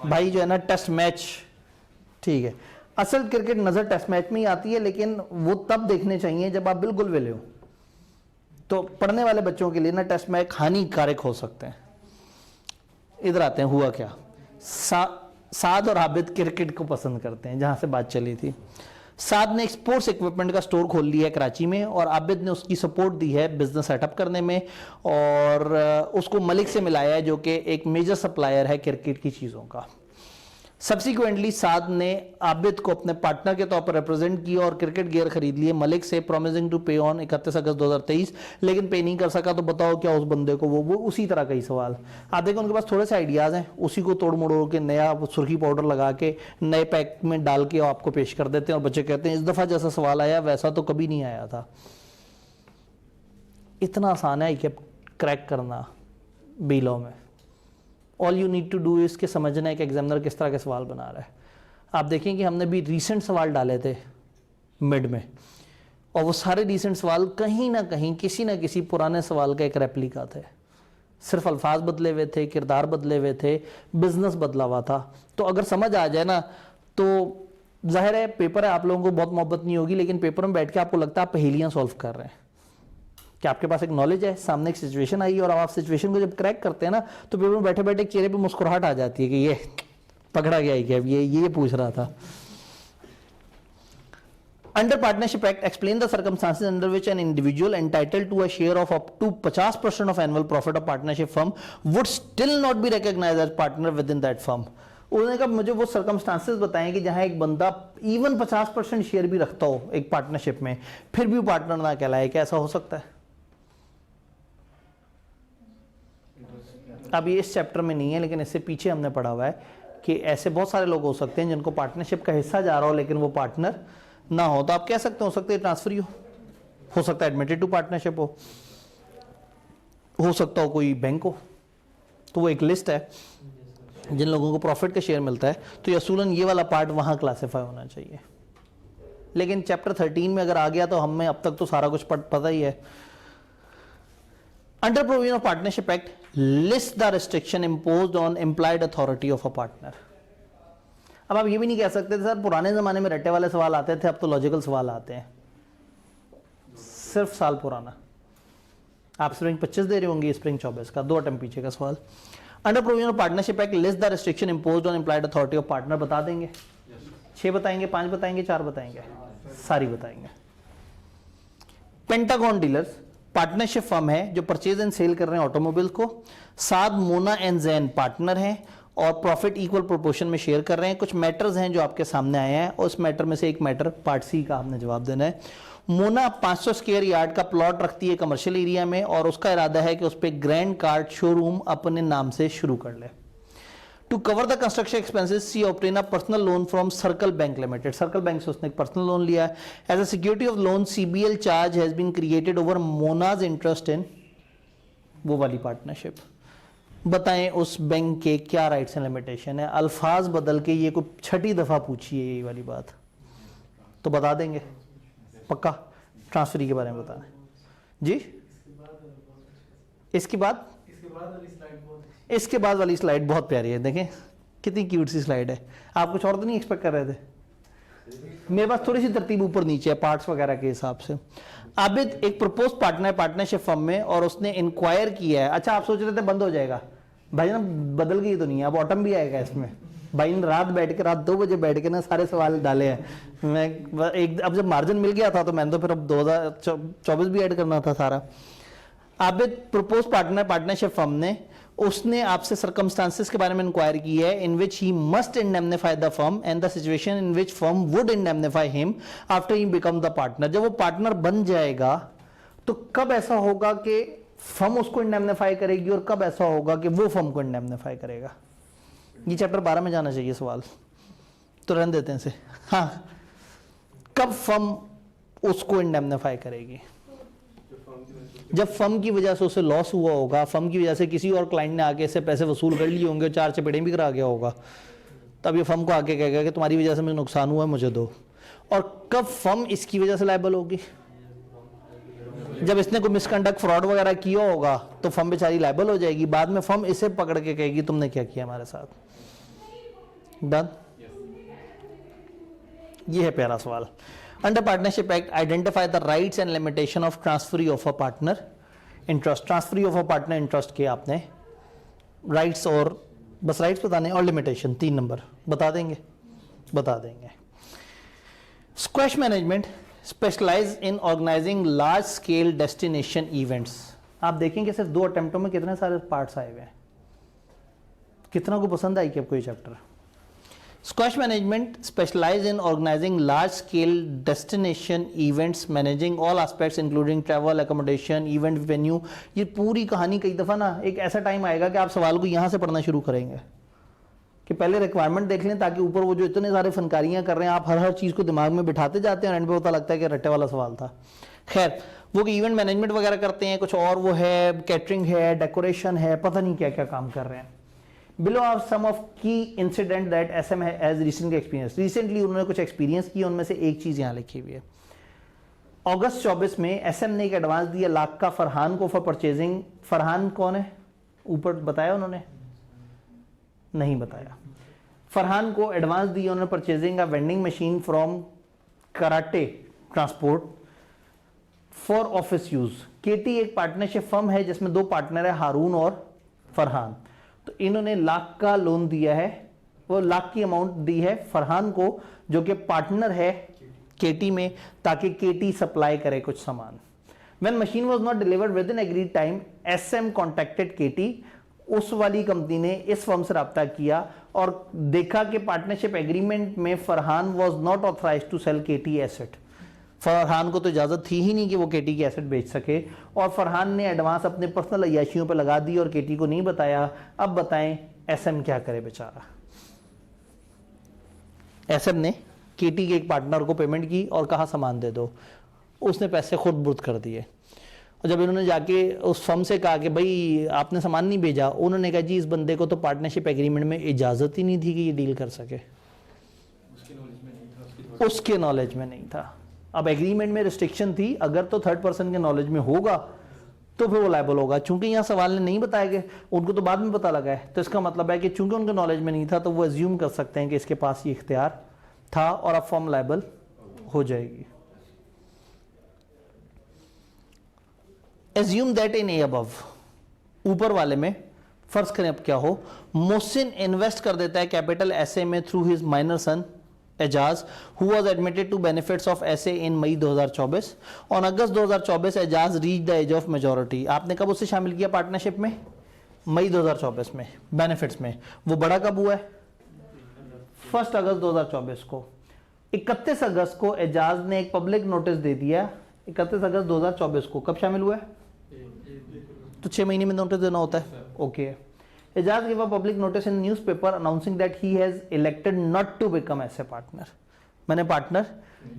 [SPEAKER 1] भाई, जो है ना टेस्ट मैच, ठीक है। असल क्रिकेट नजर टेस्ट मैच में ही आती है, लेकिन वो तब देखने चाहिए जब आप बिल्कुल वेले हो। तो पढ़ने वाले बच्चों के लिए ना टेस्ट मैच हानिकारक हो सकते हैं। इधर आते हैं, हुआ क्या। साद और आबिद क्रिकेट को पसंद करते हैं, जहां से बात चली थी। साद ने एक स्पोर्ट्स इक्विपमेंट का स्टोर खोल लिया है कराची में, और आबिद ने उसकी सपोर्ट दी है बिजनेस सेटअप करने में, और उसको मलिक से मिलाया है जो कि एक मेजर सप्लायर है क्रिकेट की चीज़ों का। सब्सिक्वेंटली साद ने आबिद को अपने पार्टनर के तौर पर रिप्रेजेंट किया और क्रिकेट गियर खरीद लिए मलिक से, प्रॉमिसिंग टू पे ऑन 31 अगस्त 2023। लेकिन पे नहीं कर सका, तो बताओ क्या उस बंदे को वो उसी तरह का ही सवाल। आप देखो उनके पास थोड़े से आइडियाज़ हैं, उसी को तोड़ मोड़ के नया सुर्खी पाउडर लगा के नए पैक में डाल के आपको पेश कर देते हैं, और बच्चे कहते हैं इस दफ़ा जैसा सवाल आया वैसा तो कभी नहीं आया था। इतना आसान है कि क्रैक करना बी लॉ में। All you need to do is के समझना है कि एग्जामिनर किस तरह के सवाल बना रहा है। आप देखें कि हमने भी रीसेंट सवाल डाले थे मिड में, और वो सारे रीसेंट सवाल कहीं ना कहीं किसी ना किसी पुराने सवाल का एक रेप्लिका थे। सिर्फ अल्फाज बदले हुए थे, किरदार बदले हुए थे, बिजनेस बदला हुआ था। तो अगर समझ आ जाए ना, तो जाहिर है पेपर है, आप लोगों को बहुत मोहब्बत नहीं होगी, लेकिन पेपर में बैठ के आपको लगता है आप पहेलियां सॉल्व कर रहे हैं, कि आपके पास एक नॉलेज है, सामने एक सिचुएशन आई और आप सिचुएशन को जब क्रैक करते हैं ना, तो पेपर में बैठे बैठे चेहरे पे मुस्कुराहट आ जाती है कि ये पकड़ा गया है, क्या ये पूछ रहा था। Under partnership act explain the circumstances under which an individual entitled to a share of up to 50% of annual profit of partnership firm would still not be recognised as partner within that firm. उन्होंने कहा मुझे वो circumstances बताएं कि जहां एक बंदा even 50% share भी रखता हो एक पार्टनरशिप में, फिर भी पार्टनर ना कहलाए। क्या ऐसा हो सकता है? अब ये इस चैप्टर में नहीं है, लेकिन इससे पीछे हमने पढ़ा हुआ है कि ऐसे बहुत सारे लोग हो सकते हैं जिनको पार्टनरशिप का हिस्सा जा रहा हो लेकिन वो पार्टनर ना हो। तो आप कह सकते हो सकता है ट्रांसफर हो सकता है एडमिटेड टू पार्टनरशिप हो सकता हो कोई बैंक हो। तो वो एक लिस्ट है जिन लोगों को प्रॉफिट का शेयर मिलता है, तो यसूलन ये वाला पार्ट वहां क्लासिफाई होना चाहिए। लेकिन चैप्टर 13 में अगर आ गया तो हमें अब तक तो सारा कुछ पता ही है। Under provision of Partnership Act, list the restriction imposed on implied authority of a partner. अब आप ये भी नहीं कह सकते थे सर पुराने जमाने में रट्टे वाले सवाल आते थे, अब तो लॉजिकल सवाल आते हैं। सिर्फ साल पुराना। आप स्प्रिंग 25 दे रहे होंगे, स्प्रिंग 24 का, 2 अटेम्प्ट पीछे का सवाल। Under provision of partnership act, list the restriction imposed on implied authority of partner. बता देंगे? 6 बताएंगे, 5 बताएंगे, 4 बताएंगे? सारी बताएंगे। पेंटागन डीलर्स पार्टनरशिप फर्म है जो परचेज एंड सेल कर रहे हैं ऑटोमोबाइल को। साद, मोना एंड जैन पार्टनर हैं और प्रॉफिट इक्वल प्रोपोर्शन में शेयर कर रहे हैं। कुछ मैटर्स हैं जो आपके सामने आए हैं, और उस मैटर में से एक मैटर पार्ट सी का आपने जवाब देना है। मोना 500 स्क्वायर यार्ड का प्लॉट रखती है कमर्शियल एरिया में, और उसका इरादा है कि उस पर ग्रैंड कार्ड शोरूम अपने नाम से शुरू कर ले। To cover the construction expenses she obtain a personal loan from Circle Bank Limited. Circle Bank से उसने एक पर्सनल लोन लिया है। As a security of loan CBL charge has been created over Mona's interest in वो वाली partnership. बताएं उस bank के क्या राइट्स एंड लिमिटेशन है। अल्फाज बदल के ये कोई छठी दफा पूछी है ये वाली बात, तो बता देंगे पक्का। ट्रांसफरी के बारे में बताना जी। इसके बाद वाली स्लाइड बहुत प्यारी है, देखें कितनी क्यूट सी स्लाइड है। आप कुछ और तो नहीं एक्सपेक्ट कर रहे थे? मेरे पास थोड़ी सी तरतीब ऊपर नीचे है पार्ट्स वगैरह के हिसाब से। आबिद एक प्रपोज पार्टनर है पार्टनरशिप फर्म में और उसने इंक्वायर किया है। अच्छा आप सोच रहे थे बंद हो जाएगा, भाई ना बदल गई दुनिया, अब ऑटम भी आएगा इसमें। भाई ने रात 2 बजे बैठ के ना सारे सवाल डाले हैं। मैं एक अब जब मार्जिन मिल गया था तो मैंने तो फिर अब 2024 भी ऐड करना था सारा। Abid propose partner partnership firm ने उसने आपसे सर्कमस्टांसेस के बारे में इंक्वायर की है in which he must indemnify the firm and the situation in which firm would indemnify him after he become the partner. जब वो पार्टनर बन जाएगा तो कब ऐसा होगा कि फर्म उसको इंडेमनिफाई करेगी और कब ऐसा होगा कि वो फर्म को इंडेमनिफाई करेगा। ये चैप्टर 12 में जाना चाहिए सवाल, तो रहने देते हैं इसे। हाँ, कब फर्म उसको इंडेमनिफाई करेगी? जब फर्म की वजह से उसे लॉस हुआ होगा, फर्म की वजह से किसी और क्लाइंट ने आके इससे पैसे वसूल कर लिए होंगे, 4 चपेड़े भी करा गया होगा, तब ये फर्म को आके कहेगा कि तुम्हारी वजह से मुझे नुकसान हुआ है, मुझे दो। और कब फर्म इसकी वजह से लायबल होगी? जब इसने कोई मिसकंडक्ट फ्रॉड वगैरह किया होगा तो फर्म बेचारी लायबल हो जाएगी। बाद में फर्म इसे पकड़ के कहेगी तुमने क्या किया हमारे साथ। डन? ये है प्यारा सवाल। Under Partnership Act, identify the rights and limitation of transferee of a partner interest. Transferee of a partner interest के आपने rights और बस rights बताने और limitation 3 नंबर बता देंगे। Squash management specialize in organizing large scale destination events. आप देखेंगे सिर्फ 2 अटेम्प्टों में कितने सारे पार्ट्स आए हुए हैं। कितना को पसंद आई कि आपको ये chapter? Squash management specialize in organizing large-scale destination events, managing all aspects including travel, accommodation, event venue. ये पूरी कहानी कई दफ़ा ना एक ऐसा टाइम आएगा कि आप सवाल को यहाँ से पढ़ना शुरू करेंगे कि पहले रिक्वायरमेंट देख लें ताकि ऊपर वो जो इतने सारे फनकारियाँ कर रहे हैं आप हर चीज़ को दिमाग में बिठाते जाते हैं और एंड पे पता लगता है कि रट्टे वाला सवाल था। खैर वो कि इवेंट मैनेजमेंट वगैरह करते हैं, कुछ और वो है, कैटरिंग है, डेकोरेशन है, पता नहीं क्या क्या काम कर रहे हैं। Below are some of key incident that SM has recently experienced. Recently उन्होंने कुछ एक्सपीरियंस किया, उनमें से एक चीज़ यहाँ लिखी हुई है। अगस्त 24 में SM ने एक एडवांस दिया लाख का फरहान को फॉर परचेजिंग। फरहान कौन है? ऊपर बताया उन्होंने? नहीं बताया। फरहान को एडवांस दिया उन्होंने purchasing a vending machine from Karate transport for office use. KT एक पार्टनरशिप फर्म है जिसमें 2 पार्टनर है, हारून और फरहान। तो इन्होंने लाख का लोन दिया है, वो लाख की अमाउंट दी है फरहान को जो कि पार्टनर है केटी में, ताकि केटी सप्लाई करे कुछ सामान। When machine was not delivered within agreed time, SM contacted KT. उस वाली कंपनी ने इस फर्म से रब्ता किया और देखा कि पार्टनरशिप एग्रीमेंट में Farhan was not authorised to sell KT asset. Farhan को तो इजाज़त थी ही नहीं कि वो केटी की एसेट बेच सके और फरहान ने एडवांस अपने पर्सनल अय्याशियों पर लगा दी और केटी को नहीं बताया। अब बताएं एसएम क्या करे बेचारा। एसएम ने केटी के एक पार्टनर को पेमेंट की और कहा सामान दे दो, उसने पैसे खुद बुर्द कर दिए। और जब इन्होंने जाके उस फर्म से कहा कि भाई आपने सामान नहीं भेजा, उन्होंने कहा जी इस बंदे को तो पार्टनरशिप एग्रीमेंट में इजाज़त ही नहीं थी कि ये डील कर सके, उसके नॉलेज में नहीं था। अब एग्रीमेंट में रिस्ट्रिक्शन थी, अगर तो थर्ड पर्सन के नॉलेज में होगा तो फिर वो लायबल होगा। चूंकि यहाँ सवाल ने नहीं बताया कि उनको तो बाद में पता लगा है, तो इसका मतलब है कि चूंकि उनके नॉलेज में नहीं था तो वो एज्यूम कर सकते हैं कि इसके पास ये इख्तियार था और अब फर्म लायबल हो जाएगी। Assume that in A above, ऊपर वाले में फर्ज करें अब क्या हो, मोहसिन इन्वेस्ट कर देता है कैपिटल एसए में through his minor son Ejaz who was admitted to benefits of SA in May 2024। on August 2024 Ejaz reached the age of majority। आपने कब उसे शामिल किया पार्टनरशिप में? मई 2024 में बेनिफिट्स में। वो बड़ा कब हुआ है? 1 अगस्त 2024 को। 31 अगस्त को एजाज ने एक पब्लिक नोटिस दे दिया। 31 अगस्त 2024 को कब शामिल हुआ है? तो 6 महीने में नोटिस देना होता है। Okay. Ejaz gave a public notice in newspaper announcing that he has elected not to become SA partner। मैंने पार्टनर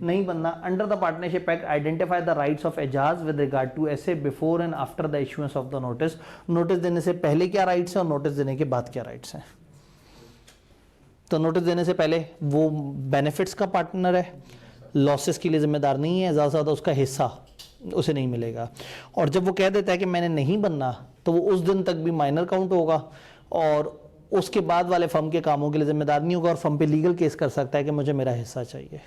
[SPEAKER 1] नहीं बनना। Under the partnership act identify the rights of Ejaz with regard to SA before and after the issuance of the notice. Notice देने से पहले क्या rights हैं और notice देने के बाद क्या राइट्स हैं। तो नोटिस देने से पहले वो बेनिफिट्स का पार्टनर है, लॉसेस के लिए जिम्मेदार नहीं है, ज़्यादा से ज़्यादा उसका हिस्सा उसे नहीं मिलेगा। और जब वो कह देता है कि मैंने नहीं बनना, तो वो उस दिन तक भी माइनर काउंट होगा और उसके बाद वाले फर्म के कामों के लिए जिम्मेदार नहीं होगा और फर्म पे लीगल केस कर सकता है कि मुझे मेरा हिस्सा चाहिए।